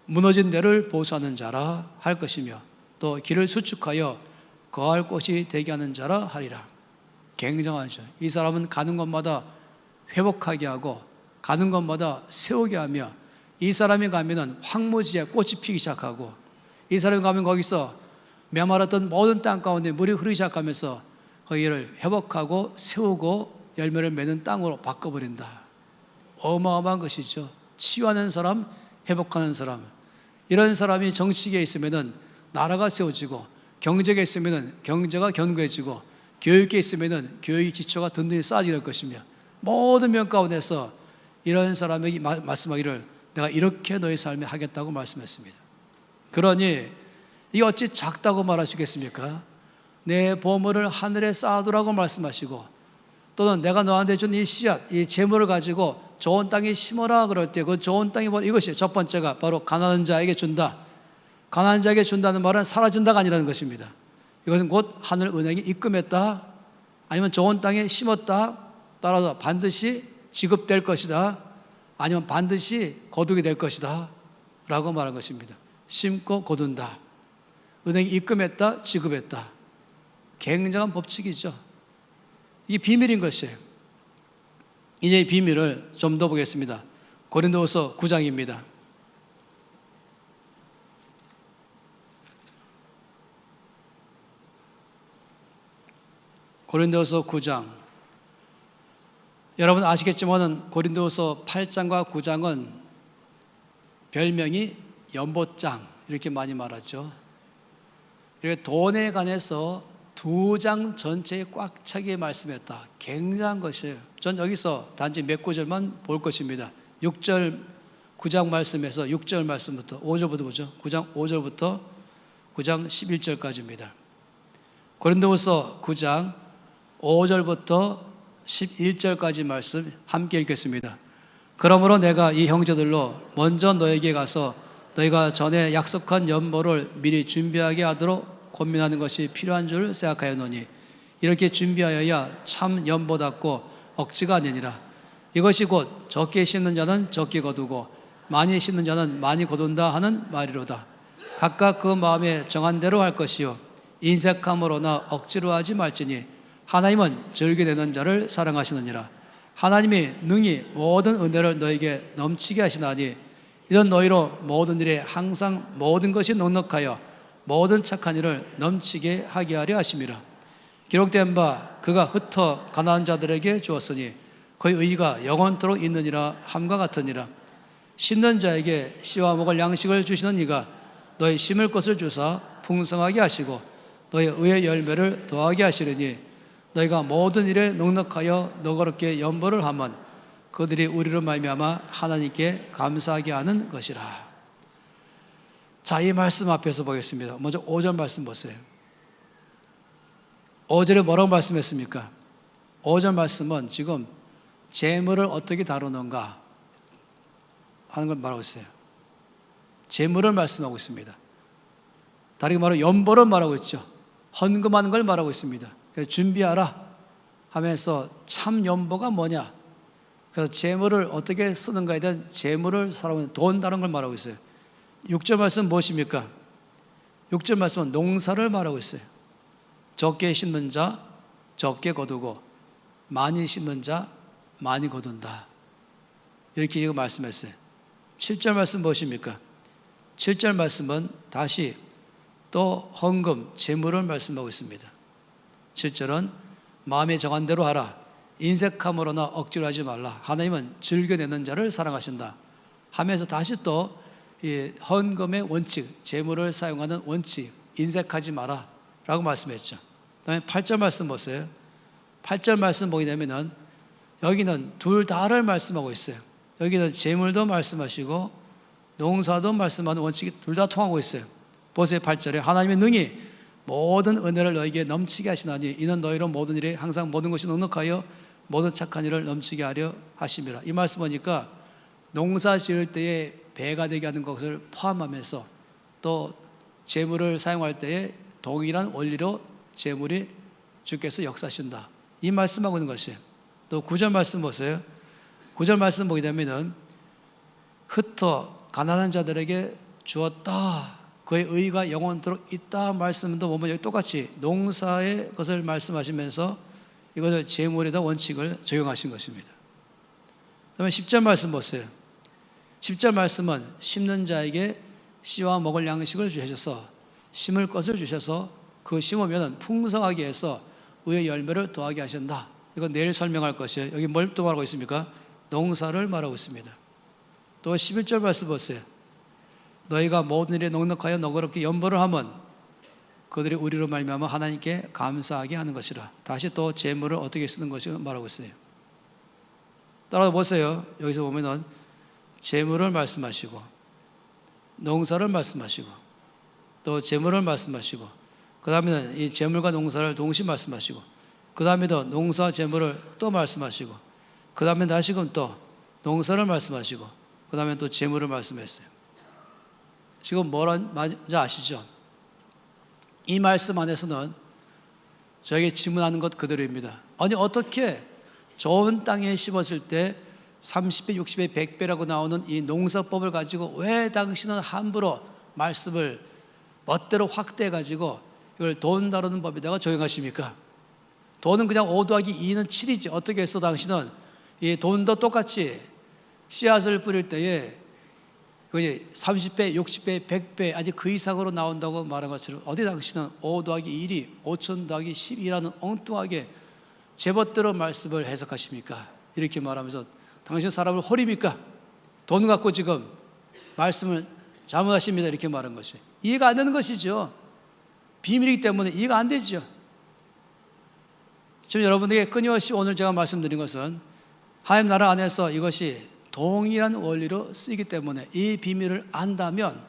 무너진 데를 보수하는 자라 할 것이며 또 길을 수축하여 거할 곳이 되게 하는 자라 하리라. 굉장하죠. 이 사람은 가는 곳마다 회복하게 하고 가는 곳마다 세우게 하며 이 사람이 가면은 황무지에 꽃이 피기 시작하고 이 사람이 가면 거기서 메마랐던 모든 땅 가운데 물이 흐르기 시작하면서 거기를 회복하고 세우고 열매를 맺는 땅으로 바꿔버린다. 어마어마한 것이죠. 치유하는 사람, 회복하는 사람. 이런 사람이 정치계에 있으면은 나라가 세워지고 경제가 있으면은 경제가 견고해지고 교육에 있으면은 교육의 기초가 든든히 쌓아지게 될 것이며, 모든 면 가운데서 이런 사람에게 말씀하기를 내가 이렇게 너희 삶에 하겠다고 말씀했습니다. 그러니 이게 어찌 작다고 말하시겠습니까? 내 보물을 하늘에 쌓아두라고 말씀하시고, 또는 내가 너한테 준 이 씨앗, 이 재물을 가지고 좋은 땅에 심어라 그럴 때 그 좋은 땅이 바로 이것이 첫 번째가 바로 가난한 자에게 준다. 가난한 자에게 준다는 말은 사라진다가 아니라는 것입니다. 이것은 곧 하늘 은행에 입금했다, 아니면 좋은 땅에 심었다, 따라서 반드시 지급될 것이다, 아니면 반드시 거두게 될 것이다 라고 말한 것입니다. 심고 거둔다, 은행에 입금했다, 지급했다. 굉장한 법칙이죠. 이게 비밀인 것이에요. 이제 이 비밀을 좀 더 보겠습니다. 고린도후서 9장입니다. 고린도후서 9장. 여러분 아시겠지만 고린도후서 8장과 9장은 별명이 연보장 이렇게 많이 말하죠. 이렇게 돈에 관해서 2장 전체에 꽉 차게 말씀했다. 굉장한 것이에요. 전 여기서 단지 몇 구절만 볼 것입니다. 6절 9장 말씀에서 6절 말씀부터 5절부터 보죠. 9장 5절부터 9장 11절까지입니다. 고린도후서 9장 5절부터 11절까지 말씀 함께 읽겠습니다. 그러므로 내가 이 형제들로 먼저 너에게 가서 너희가 전에 약속한 연보를 미리 준비하게 하도록 고민하는 것이 필요한 줄 생각하였노니 이렇게 준비하여야 참 연보답고 억지가 아니니라. 이것이 곧 적게 심는 자는 적게 거두고 많이 심는 자는 많이 거둔다 하는 말이로다. 각각 그 마음에 정한 대로 할 것이요 인색함으로나 억지로 하지 말지니 하나님은 즐겨 내는 자를 사랑하시느니라. 하나님이 능히 모든 은혜를 너에게 넘치게 하시나니 이런 너희로 모든 일에 항상 모든 것이 넉넉하여 모든 착한 일을 넘치게 하게 하려 하심이라. 기록된 바 그가 흩어 가난한 자들에게 주었으니 그의 의가 영원토록 있느니라 함과 같으니라. 심는 자에게 씨와 먹을 양식을 주시는 이가 너희 심을 것을 주사 풍성하게 하시고 너희 의의 열매를 더하게 하시려니 너희가 모든 일에 넉넉하여 너그럽게 연보를 하면 그들이 우리로 말미암아 하나님께 감사하게 하는 것이라. 자, 이 말씀 앞에서 보겠습니다. 먼저 5절 말씀 보세요. 5절에 뭐라고 말씀했습니까? 5절 말씀은 지금 재물을 어떻게 다루는가 하는 걸 말하고 있어요. 재물을 말씀하고 있습니다. 다르게 말하면 연보를 말하고 있죠. 헌금하는 걸 말하고 있습니다. 그래서 준비하라 하면서 참 연보가 뭐냐, 그래서 재물을 어떻게 쓰는가에 대한 재물을 살아오는 돈 다른 걸 말하고 있어요. 6절 말씀 무엇입니까? 6절 말씀은 농사를 말하고 있어요. 적게 심는 자 적게 거두고 많이 심는 자 많이 거둔다, 이렇게 이거 말씀했어요. 7절 말씀 무엇입니까? 7절 말씀은 다시 또 헌금 재물을 말씀하고 있습니다. 7절은 마음에 정한 대로 하라, 인색함으로나 억지로 하지 말라, 하나님은 즐겨내는 자를 사랑하신다 하면서 다시 또 이 헌금의 원칙, 재물을 사용하는 원칙, 인색하지 마라 라고 말씀했죠. 그 다음에 8절 말씀 보세요. 8절 말씀 보게 되면은 여기는 둘 다를 말씀하고 있어요. 여기는 재물도 말씀하시고 농사도 말씀하는 원칙이 둘 다 통하고 있어요. 보세요. 8절에 하나님의 능히 모든 은혜를 너에게 넘치게 하시나니 이는 너희로 모든 일에 항상 모든 것이 넉넉하여 모든 착한 일을 넘치게 하려 하심이라. 이 말씀 보니까 농사 지을 때에 배가 되게 하는 것을 포함하면서 또 재물을 사용할 때에 동일한 원리로 재물이 주께서 역사하신다, 이 말씀하고 있는 것이에요. 또 9절 말씀 보세요. 9절 말씀 보게 되면은 흩어 가난한 자들에게 주었다, 그의 의가 영원토록 있다 말씀도 보면 여기 똑같이 농사의 것을 말씀하시면서 이것을 재물에다 원칙을 적용하신 것입니다. 그다음에 10절 말씀 보세요. 10절 말씀은 심는 자에게 씨와 먹을 양식을 주셔서 심을 것을 주셔서 그 심으면 풍성하게 해서 의의 열매를 더하게 하신다. 이건 내일 설명할 것이에요. 여기 뭘 또 말하고 있습니까? 농사를 말하고 있습니다. 또 11절 말씀 보세요. 너희가 모든 일에 넉넉하여 너그럽게 연보를 하면 그들이 우리로 말미암아 하나님께 감사하게 하는 것이라. 다시 또 재물을 어떻게 쓰는 것을 말하고 있어요. 따라서 보세요. 여기서 보면은 재물을 말씀하시고 농사를 말씀하시고 또 재물을 말씀하시고 그 다음에는 이 재물과 농사를 동시에 말씀하시고 그 다음에도 농사 재물을 또 말씀하시고 그 다음에 다시금 또 농사를 말씀하시고 그 다음에 또 재물을 말씀했어요. 지금 뭐라는지 아시죠? 이 말씀 안에서는 저에게 질문하는 것 그대로입니다. 아니 어떻게 좋은 땅에 심었을 때 30배, 60배, 100배라고 나오는 이 농사법을 가지고 왜 당신은 함부로 말씀을 멋대로 확대해 가지고 이걸 돈 다루는 법에다가 적용하십니까? 돈은 그냥 5 더하기 2는 7이지 어떻게 해서 당신은 이 돈도 똑같이 씨앗을 뿌릴 때에 30배, 60배, 100배 아직 그 이상으로 나온다고 말한 것처럼 어디 당신은 5 더하기 1이 5천 더하기 12라는 엉뚱하게 제멋대로 말씀을 해석하십니까? 이렇게 말하면서 당신 사람을 홀입니까? 돈 갖고 지금 말씀을 잘못하십니다 이렇게 말한 것이 이해가 안 되는 것이죠. 비밀이기 때문에 이해가 안 되죠. 지금 여러분에게 끊임없이 오늘 제가 말씀드린 것은 하나님 나라 안에서 이것이 동일한 원리로 쓰이기 때문에 이 비밀을 안다면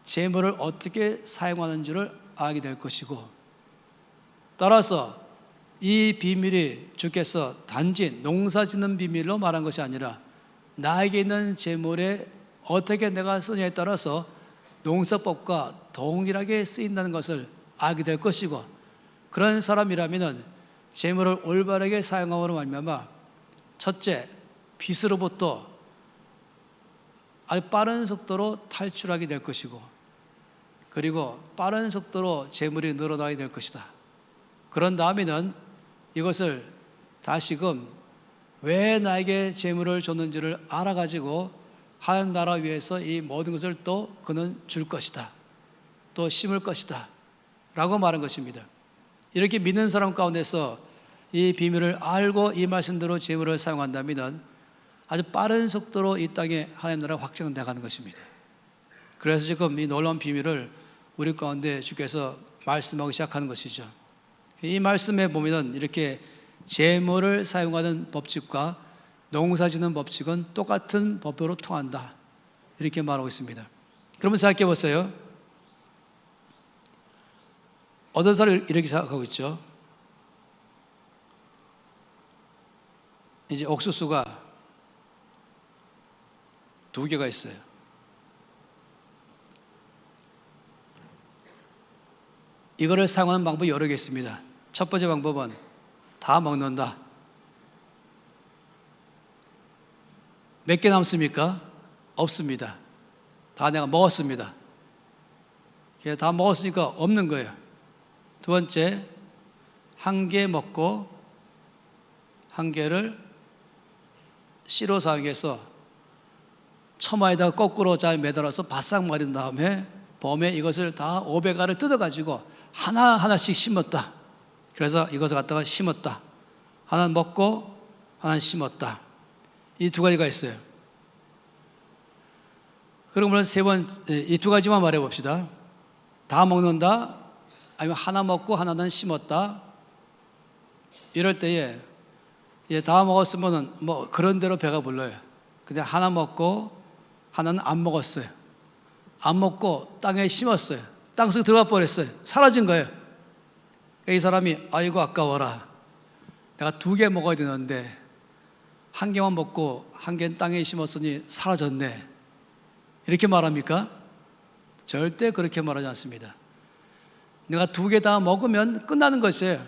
재물을 어떻게 사용하는 줄을 알게 될 것이고 따라서 이 비밀이 주께서 단지 농사 짓는 비밀로 말한 것이 아니라 나에게 있는 재물에 어떻게 내가 쓰냐에 따라서 농사법과 동일하게 쓰인다는 것을 알게 될 것이고 그런 사람이라면 재물을 올바르게 사용함으로 말미암아 첫째, 빚으로부터 아주 빠른 속도로 탈출하게 될 것이고 그리고 빠른 속도로 재물이 늘어나게 될 것이다. 그런 다음에는 이것을 다시금 왜 나에게 재물을 줬는지를 알아가지고 하나님 나라 위해서 이 모든 것을 또 그는 줄 것이다. 또 심을 것이다. 라고 말한 것입니다. 이렇게 믿는 사람 가운데서 이 비밀을 알고 이 말씀대로 재물을 사용한다면 아주 빠른 속도로 이 땅에 하나님 나라가 확장되어 가는 것입니다. 그래서 지금 이 놀라운 비밀을 우리 가운데 주께서 말씀하기 시작하는 것이죠. 이 말씀에 보면 이렇게 재물을 사용하는 법칙과 농사짓는 법칙은 똑같은 법으로 통한다. 이렇게 말하고 있습니다. 그러면 생각해 보세요. 어떤 사람이 이렇게 생각하고 있죠. 이제 옥수수가 2개가 있어요. 이거를 사용하는 방법이 여러 개 있습니다. 첫 번째 방법은 다 먹는다. 몇 개 남습니까? 없습니다. 다 내가 먹었습니다. 다 먹었으니까 없는 거예요. 두 번째, 1개 먹고 1개를 씨로 사용해서 처마에다가 거꾸로 잘 매달아서 바싹 말인 다음에 봄에 이것을 다 500알을 뜯어가지고 하나하나씩 심었다. 그래서 이것을 갖다가 심었다. 하나는 먹고 하나는 심었다. 이 2가지가 있어요. 그러면 이 2가지만 말해 봅시다. 다 먹는다, 아니면 하나 먹고 하나는 심었다. 이럴 때에 다 먹었으면 뭐 그런 대로 배가 불러요. 근데 하나 먹고 하나는 안 먹었어요. 안 먹고 땅에 심었어요. 땅속에 들어가 버렸어요. 사라진 거예요. 이 사람이 아이고 아까워라. 내가 2개 먹어야 되는데 1개만 먹고 1개는 땅에 심었으니 사라졌네. 이렇게 말합니까? 절대 그렇게 말하지 않습니다. 내가 2개 다 먹으면 끝나는 것이에요.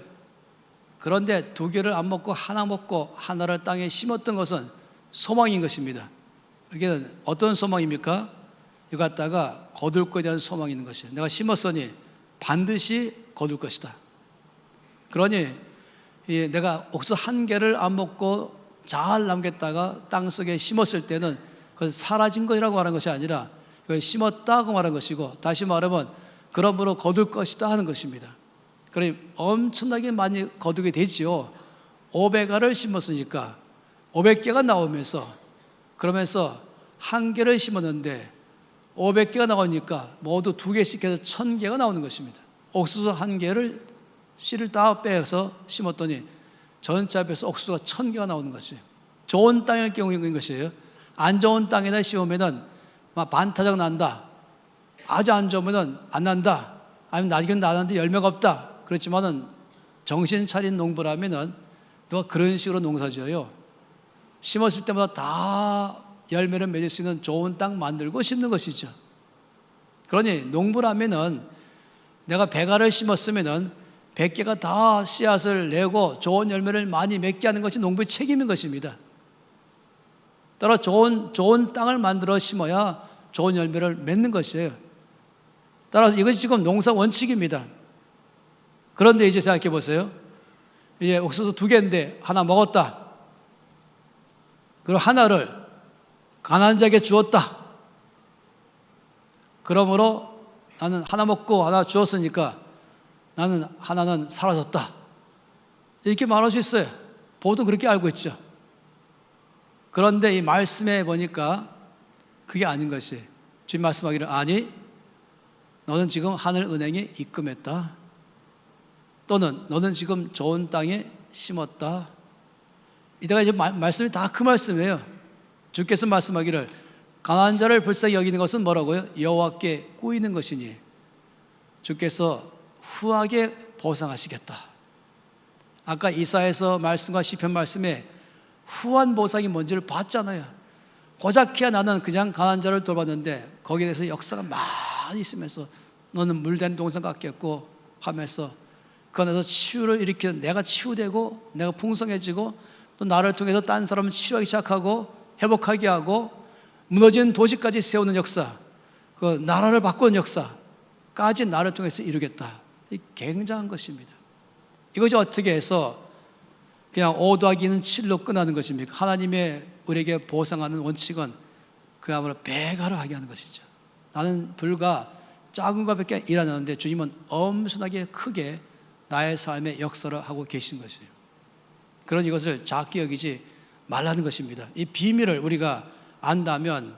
그런데 2개를 안 먹고 하나 먹고 하나를 땅에 심었던 것은 소망인 것입니다. 이게 어떤 소망입니까? 이거 갖다가 거둘 것에 대한 소망이 있는 것이에요. 내가 심었으니 반드시 거둘 것이다. 그러니 내가 옥수수 1개를 안 먹고 잘 남겼다가 땅속에 심었을 때는 그건 사라진 것이라고 말하는 것이 아니라 그걸 심었다고 말하는 것이고 다시 말하면 그러므로 거둘 것이다 하는 것입니다. 그러니 엄청나게 많이 거두게 되지요. 500알을 심었으니까 500개가 나오면서 그러면서 1개를 심었는데 500개가 나오니까 모두 2개씩 해서 1000개가 나오는 것입니다. 옥수수 한 개를 씨를 다 빼서 심었더니 전체 앞에서 옥수수가 1000개가 나오는 것이에요. 좋은 땅일 경우인 것이에요. 안 좋은 땅에다 심으면은 막 반타작 난다. 아주 안 좋으면은 안 난다. 아니면 나중에 나는데 열매가 없다. 그렇지만은 정신 차린 농부라면은 누가 그런 식으로 농사 지어요. 심었을 때마다 다 열매를 맺을 수 있는 좋은 땅 만들고 심는 것이죠. 그러니 농부라면은 내가 100알을 심었으면은 100개가 다 씨앗을 내고 좋은 열매를 많이 맺게 하는 것이 농부의 책임인 것입니다. 따라 좋은 땅을 만들어 심어야 좋은 열매를 맺는 것이에요. 따라서 이것이 지금 농사 원칙입니다. 그런데 이제 생각해 보세요. 이제 옥수수 2개인데 하나 먹었다. 그리고 하나를 가난한 자에게 주었다. 그러므로 나는 하나 먹고 하나 주었으니까 나는 하나는 사라졌다. 이렇게 말할 수 있어요. 보통 그렇게 알고 있죠. 그런데 이 말씀에 보니까 그게 아닌 것이, 주님 말씀하기를 아니 너는 지금 하늘은행에 입금했다. 또는 너는 지금 좋은 땅에 심었다. 이때가 이제 말씀이 다 그 말씀이에요. 주께서 말씀하기를 가난한 자를 불쌍히 여기는 것은 뭐라고요? 여호와께 꾸이는 것이니 주께서 후하게 보상하시겠다. 아까 이사야서 말씀과 시편 말씀에 후한 보상이 뭔지를 봤잖아요. 고작해야 나는 그냥 가난한 자를 돌봤는데 거기에 대해서 역사가 많이 있으면서 너는 물된 동상 같겠고 하면서 그 안에서 치유를 일으키는, 내가 치유되고 내가 풍성해지고 또 나를 통해서 딴 사람을 치유하기 시작하고 회복하게 하고 무너진 도시까지 세우는 역사, 그 나라를 바꾸는 역사까지 나를 통해서 이루겠다. 이 굉장한 것입니다. 이것이 어떻게 해서 그냥 5 더하기 2는 7로 끝나는 것입니까? 하나님의 우리에게 보상하는 원칙은 그야말로 배가를 하게 하는 것이죠. 나는 불과 작은 것밖에 일 안 하는데 주님은 엄청나게 크게 나의 삶에 역사를 하고 계신 것이에요. 그런 이것을 작게 여기지 말라는 것입니다. 이 비밀을 우리가 안다면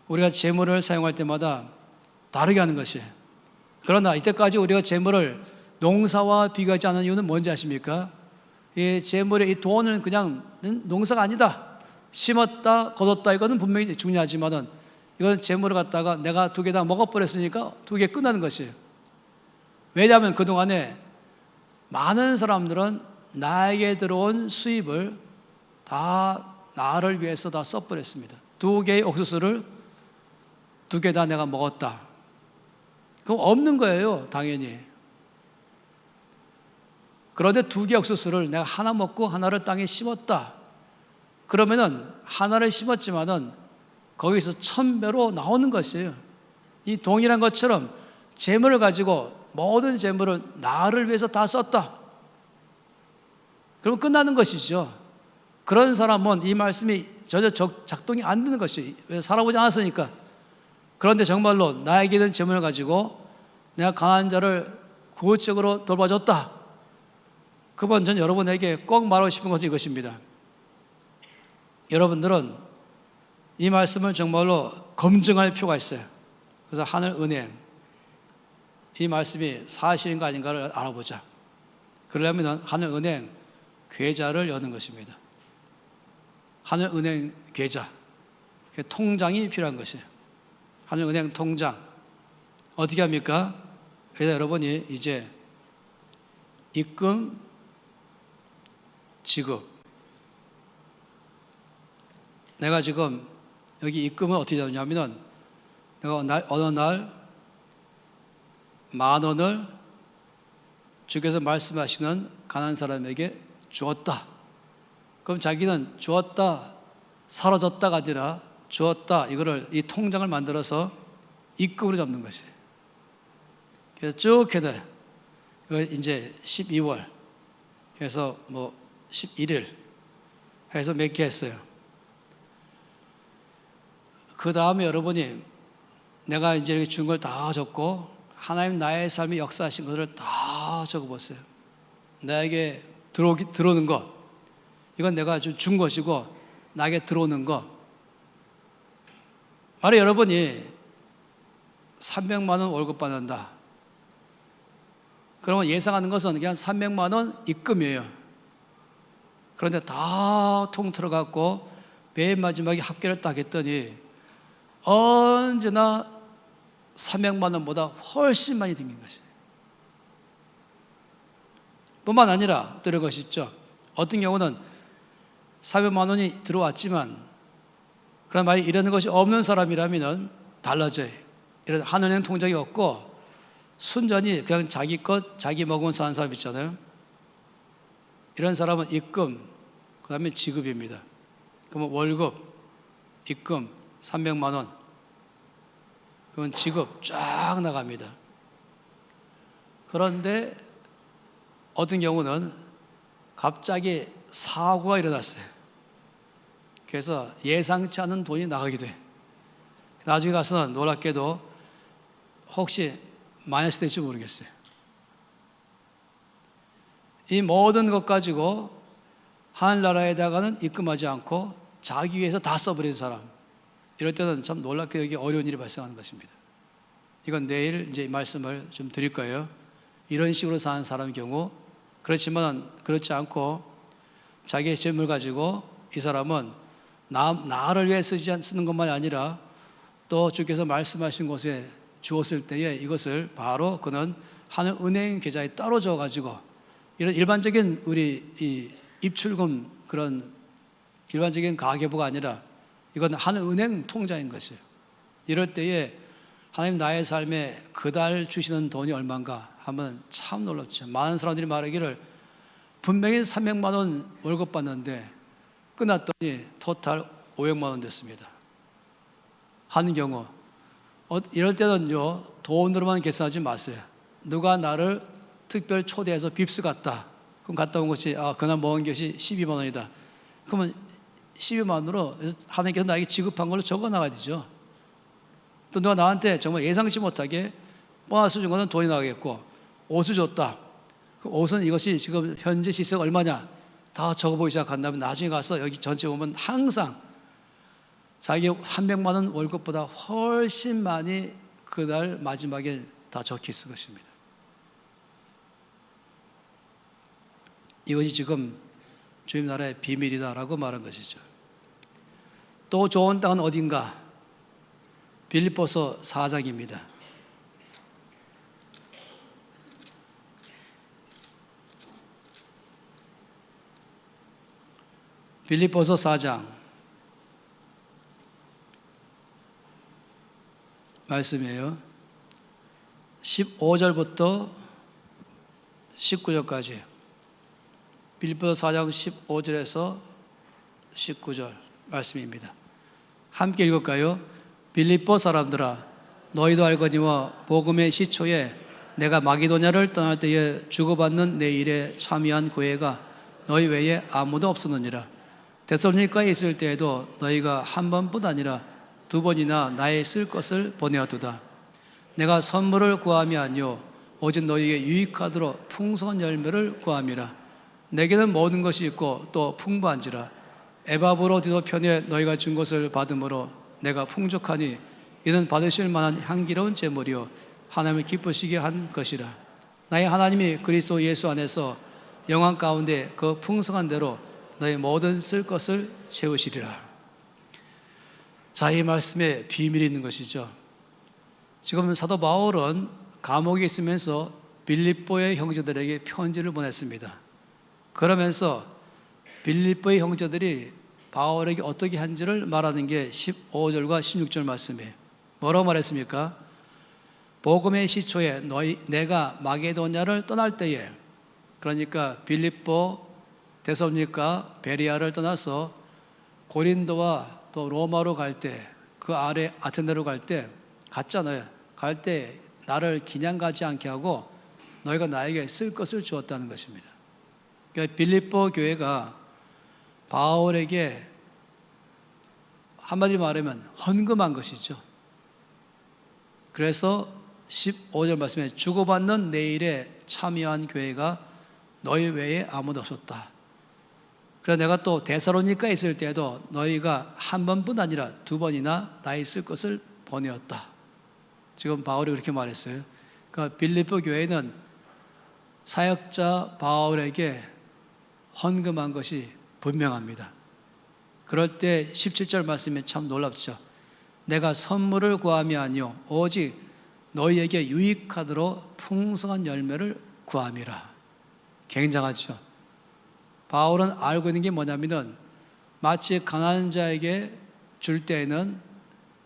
우리가 재물을 사용할 때마다 다르게 하는 것이에요. 그러나 이때까지 우리가 재물을 농사와 비교하지 않은 이유는 뭔지 아십니까? 이 재물의 이 돈은 그냥 농사가 아니다. 심었다 거뒀다 이거는 분명히 중요하지만은 이건 재물을 갖다가 내가 2개 다 먹어버렸으니까 2개 끝나는 것이에요. 왜냐하면 그동안에 많은 사람들은 나에게 들어온 수입을 다 나를 위해서 다 써버렸습니다. 2개의 옥수수를 2개 다 내가 먹었다. 그럼 없는 거예요, 당연히. 그런데 2개 옥수수를 내가 하나 먹고 하나를 땅에 심었다. 그러면은 하나를 심었지만은 거기서 1000배로 나오는 것이에요. 이 동일한 것처럼 재물을 가지고 모든 재물을 나를 위해서 다 썼다. 그럼 끝나는 것이죠. 그런 사람은 이 말씀이 전혀 작동이 안 되는 것이, 왜 살아보지 않았으니까. 그런데 정말로 나에게 있는 재물을 가지고 내가 강한 자를 구체적으로 돌봐줬다. 그건 전 여러분에게 꼭 말하고 싶은 것은 이것입니다. 여러분들은 이 말씀을 정말로 검증할 필요가 있어요. 그래서 하늘은행, 이 말씀이 사실인가 아닌가를 알아보자. 그러려면 하늘은행 계좌를 여는 것입니다. 하늘은행 계좌, 통장이 필요한 것이에요. 하늘은행 통장 어떻게 합니까? 그래서 여러분이 이제 입금, 지급, 내가 지금 여기 입금은 어떻게 되냐면은 내가 어느 날 10,000원을 주께서 말씀하시는 가난한 사람에게 주었다. 그럼 자기는 주었다, 사라졌다가 아니라 주었다, 이거를 이 통장을 만들어서 입금으로 잡는 것이에요. 그래서 쭉 해놔요. 이거 이제 12월 해서 뭐 11일 해서 몇 개 했어요. 그 다음에 여러분이 내가 이제 이렇게 준 걸 다 적고 하나님 나의 삶에 역사하신 것을 다 적어보세요. 나에게 들어오는 것, 이건 내가 준 것이고 나에게 들어오는 것. 바로 여러분이 300만 원 월급 받는다. 그러면 예상하는 것은 그냥 300만 원 입금이에요. 그런데 다 통틀어 갖고 맨 마지막에 합계를 딱 했더니 언제나 300만 원보다 훨씬 많이 든긴 것이에요. 뿐만 아니라 또 이런 것이 있죠. 어떤 경우는 400만 원이 들어왔지만 그런 만약 이런 것이 없는 사람이라면 달라져요. 이런 한은행 통장이 없고 순전히 그냥 자기 것 자기 먹으면서 사는 사람 있잖아요. 이런 사람은 입금, 그 다음에 지급입니다. 그러면 월급, 입금 300만 원, 그러면 지급 쫙 나갑니다. 그런데 어떤 경우는 갑자기 사고가 일어났어요. 그래서 예상치 않은 돈이 나가게 돼. 나중에 가서는 놀랍게도 혹시 마이너스 될지 모르겠어요. 이 모든 것 가지고 하늘나라에다가는 입금하지 않고 자기 위해서 다 써버린 사람, 이럴 때는 참 놀랍게 여기 어려운 일이 발생하는 것입니다. 이건 내일 이제 말씀을 좀 드릴 거예요. 이런 식으로 사는 사람의 경우, 그렇지만 그렇지 않고 자기의 재물을 가지고 이 사람은 나를 위해 쓰는 것만이 아니라 또 주께서 말씀하신 곳에 주었을 때에 이것을 바로 그는 하늘 은행 계좌에 따로 줘가지고, 이런 일반적인 우리 이 입출금 그런 일반적인 가계부가 아니라 이건 하늘 은행 통장인 것이에요. 이럴 때에 하나님 나의 삶에 그달 주시는 돈이 얼마인가 하면 참 놀랍죠. 많은 사람들이 말하기를 분명히 300만 원 월급 받는데 끝났더니 토탈 500만 원 됐습니다. 하는 경우, 이럴 때는요, 돈으로만 계산하지 마세요. 누가 나를 특별 초대해서 빕스 갔다. 그럼 갔다 온 것이 그날 먹은 것이 12만 원이다. 그러면 12만 원으로 하나님께서 나에게 지급한 걸로 적어 나가야 되죠. 또 누가 나한테 정말 예상치 못하게 보너스 준 거는 돈이 나가겠고, 옷을 줬다. 그 옷은 이것이 지금 현재 시세가 얼마냐 다 적어보기 시작한다면 나중에 가서 여기 전체 보면 항상 자기 300만 원 월급보다 훨씬 많이 그날 마지막에 다 적혀 있을 것입니다. 이것이 지금 주님 나라의 비밀이다라고 말한 것이죠. 또 좋은 땅은 어딘가? 빌립보서 4장입니다. 빌립보서 4장 말씀이에요. 15절부터 19절까지. 빌립보서 4장 15절에서 19절 말씀입니다. 함께 읽을까요? 빌립보 사람들아, 너희도 알거니와 복음의 시초에 내가 마게도냐를 떠날 때에 주고받는 내 일에 참여한 교회가 너희 외에 아무도 없었느니라. 데살로니가에 있을 때에도 너희가 한 번뿐 아니라 두 번이나 나의 쓸 것을 보내었도다. 내가 선물을 구함이 아니요 오직 너희에게 유익하도록 풍성한 열매를 구함이라. 내게는 모든 것이 있고 또 풍부한지라. 에바브로디도 편에 너희가 준 것을 받음으로 내가 풍족하니 이는 받으실 만한 향기로운 제물이요 하나님을 기쁘시게 한 것이라. 나의 하나님이 그리스도 예수 안에서 영광 가운데 그 풍성한 대로 너희 모든 쓸 것을 채우시리라. 자, 이 말씀에 비밀이 있는 것이죠. 지금 사도 바울은 감옥에 있으면서 빌립보의 형제들에게 편지를 보냈습니다. 그러면서 빌립보의 형제들이 바울에게 어떻게 한지를 말하는 게 15절과 16절 말씀이에요. 뭐라고 말했습니까? 복음의 시초에 내가 마게도냐를 떠날 때에, 그러니까 빌립보, 데살로니가, 베리아를 떠나서 고린도와 또 로마로 갈 때, 그 아래 아테네로 갈 때 갔잖아요. 갈 때 나를 그냥 가지 않게 하고 너희가 나에게 쓸 것을 주었다는 것입니다. 그러니까 빌립보 교회가 바울에게 한마디로 말하면 헌금한 것이죠. 그래서 15절 말씀에 주고받는 내 일에 참여한 교회가 너희 외에 아무도 없었다. 그래서 내가 또 데살로니가에 있을 때도 너희가 한 번뿐 아니라 두 번이나 나의 쓸 것을 보내었다. 지금 바울이 그렇게 말했어요. 그러니까 빌립보 교회는 사역자 바울에게 헌금한 것이 분명합니다. 그럴 때 17절 말씀이 참 놀랍죠. 내가 선물을 구함이 아니요 오직 너희에게 유익하도록 풍성한 열매를 구함이라. 굉장하죠. 바울은 알고 있는 게 뭐냐면은 마치 가난한 자에게 줄 때에는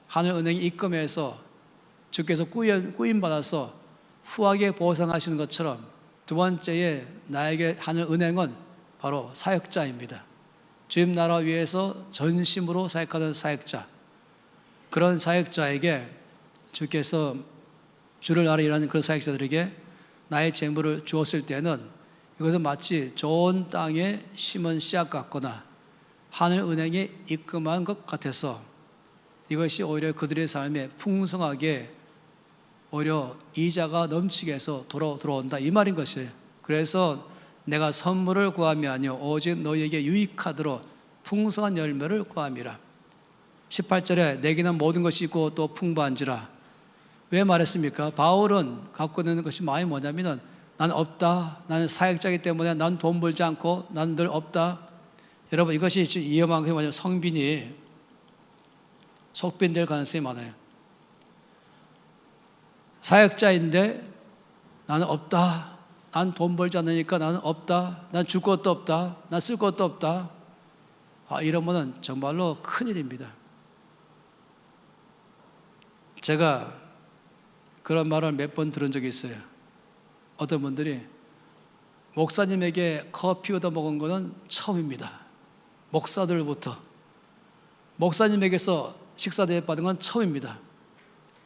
하늘은행이 입금해서 주께서 꾸임받아서 후하게 보상하시는 것처럼 두 번째에 나에게 하늘은행은 바로 사역자입니다. 주님 나라 위해서 전심으로 사역하는 사역자, 그런 사역자에게 주께서 주를 나라 일하는 그런 사역자들에게 나의 재물을 주었을 때는 이것은 마치 좋은 땅에 심은 씨앗 같거나 하늘은행에 입금한 것 같아서 이것이 오히려 그들의 삶에 풍성하게 오히려 이자가 넘치게 해서 들어온다 이 말인 것이에요. 그래서 내가 선물을 구함이 아니요 오직 너희에게 유익하도록 풍성한 열매를 구함이라. 18절에 내게는 모든 것이 있고 또 풍부한지라. 왜 말했습니까? 바울은 갖고 있는 것이 마음이 뭐냐면은 나는 없다, 나는 사역자이기 때문에 난 돈 벌지 않고 나는 늘 없다. 여러분 이것이 위험한 게 뭐냐면 성빈이 속빈될 가능성이 많아요. 사역자인데 나는 없다, 난 돈 벌지 않으니까 나는 없다, 난 줄 것도 없다, 난 쓸 것도 없다. 이러면은 정말로 큰일입니다. 제가 그런 말을 몇 번 들은 적이 있어요. 어떤 분들이 목사님에게 커피 얻어 먹은 거는 처음입니다. 목사들부터 목사님에게서 식사 대접 받은 건 처음입니다.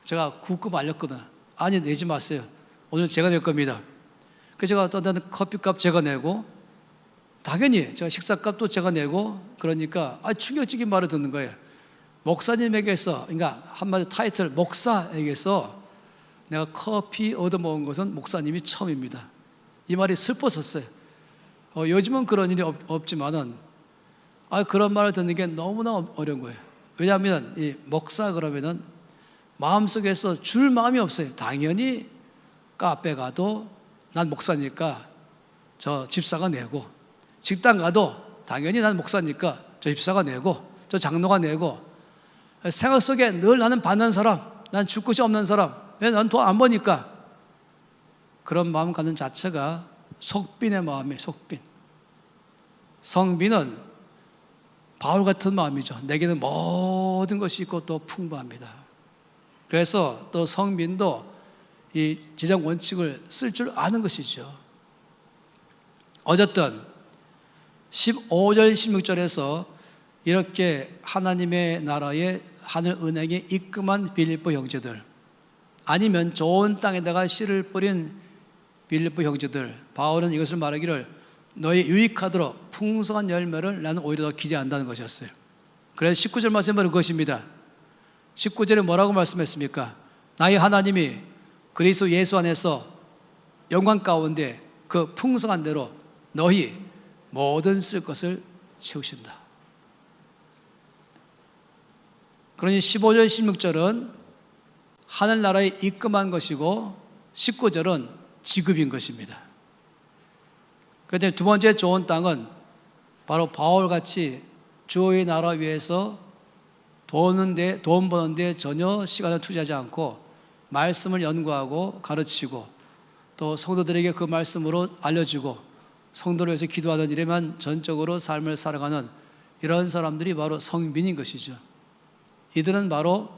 제가 굳고 알렸거든. 아니 내지 마세요. 오늘 제가 낼 겁니다. 그래서 제가 어떤 데는 커피값 제가 내고 당연히 제가 식사값도 제가 내고 그러니까 충격적인 말을 듣는 거예요. 목사님에게서, 그러니까 한마디 타이틀 목사에게서 내가 커피 얻어먹은 것은 목사님이 처음입니다. 이 말이 슬펐었어요. 요즘은 그런 일이 없지만은 그런 말을 듣는 게 너무나 어려운 거예요. 왜냐하면 이 목사 그러면은 마음속에서 줄 마음이 없어요. 당연히 카페 가도 난 목사니까 저 집사가 내고, 식당 가도 당연히 난 목사니까 저 집사가 내고, 저 장로가 내고, 생각 속에 늘 나는 받는 사람, 난 줄 것이 없는 사람, 왜 난 돈 안 버니까. 그런 마음 갖는 자체가 속빈의 마음이에요. 속빈. 성빈은 바울 같은 마음이죠. 내게는 모든 것이 있고 또 풍부합니다. 그래서 또 성빈도 이 지정 원칙을 쓸 줄 아는 것이죠. 어쨌든 15절 16절에서 이렇게 하나님의 나라의 하늘은행에 입금한 빌립보 형제들, 아니면 좋은 땅에다가 씨를 뿌린 빌립보 형제들, 바울은 이것을 말하기를 너희 유익하도록 풍성한 열매를 나는 오히려 더 기대한다는 것이었어요. 그래서 19절 말씀은 그것입니다. 19절에 뭐라고 말씀했습니까? 나의 하나님이 그리스도 예수 안에서 영광 가운데 그 풍성한 대로 너희 모든 쓸 것을 채우신다. 그러니 15절 16절은 하늘나라에 입금한 것이고 19절은 지급인 것입니다. 그런데 두 번째 좋은 땅은 바로 바울같이 주의 나라 위해서 돈 버는데 전혀 시간을 투자하지 않고 말씀을 연구하고 가르치고 또 성도들에게 그 말씀으로 알려주고 성도를 위해서 기도하는 일에만 전적으로 삶을 살아가는 이런 사람들이 바로 성빈인 것이죠. 이들은 바로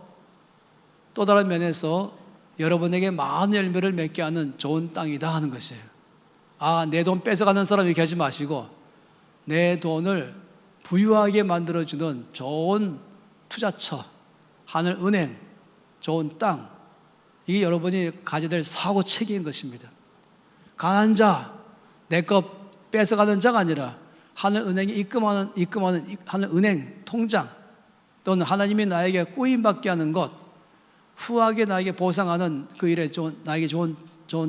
또 다른 면에서 여러분에게 많은 열매를 맺게 하는 좋은 땅이다 하는 것이에요. 내 돈 뺏어가는 사람 이렇게 하지 마시고 내 돈을 부유하게 만들어주는 좋은 투자처, 하늘은행, 좋은 땅, 이게 여러분이 가져야 될 사고체계인 것입니다. 가난한 자, 내 것 뺏어가는 자가 아니라 하늘은행에 입금하는 하늘은행 통장, 또는 하나님이 나에게 꾸임받게 하는 것, 후하게 나에게 보상하는 그 일에 나에게 좋은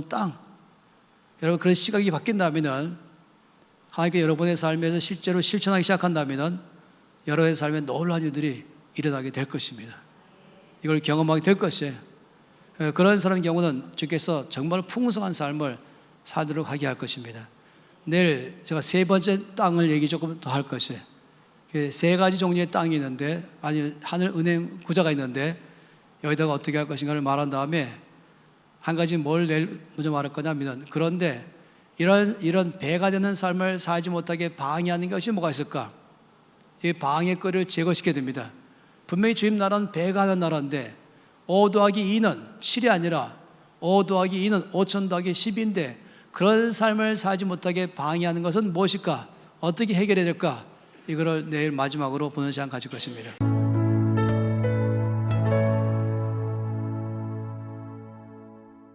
땅. 여러분 그런 시각이 바뀐다면, 하나님께 여러분의 삶에서 실제로 실천하기 시작한다면 여러분의 삶에 놀라운 일들이 일어나게 될 것입니다. 이걸 경험하게 될 것이에요. 그런 사람의 경우는 주께서 정말 풍성한 삶을 살도록 하게 할 것입니다. 내일 제가 세 번째 땅을 얘기 조금 더 할 것이에요. 세 가지 종류의 땅이 있는데, 아니 하늘 은행 구자가 있는데 여기다가 어떻게 할 것인가를 말한 다음에 한 가지 뭘 내일 먼저 말할 거냐면, 그런데 이런 배가 되는 삶을 살지 못하게 방해하는 것이 뭐가 있을까? 이 방해거리를 제거시켜야 됩니다. 분명히 주님 나라는 배가 하는 나라인데 5 더하기 2는 7이 아니라 5 더하기 2는 5천 더하기 10인데 그런 삶을 살지 못하게 방해하는 것은 무엇일까? 어떻게 해결해야 될까? 이거를 내일 마지막으로 보는 시간 가질 것입니다.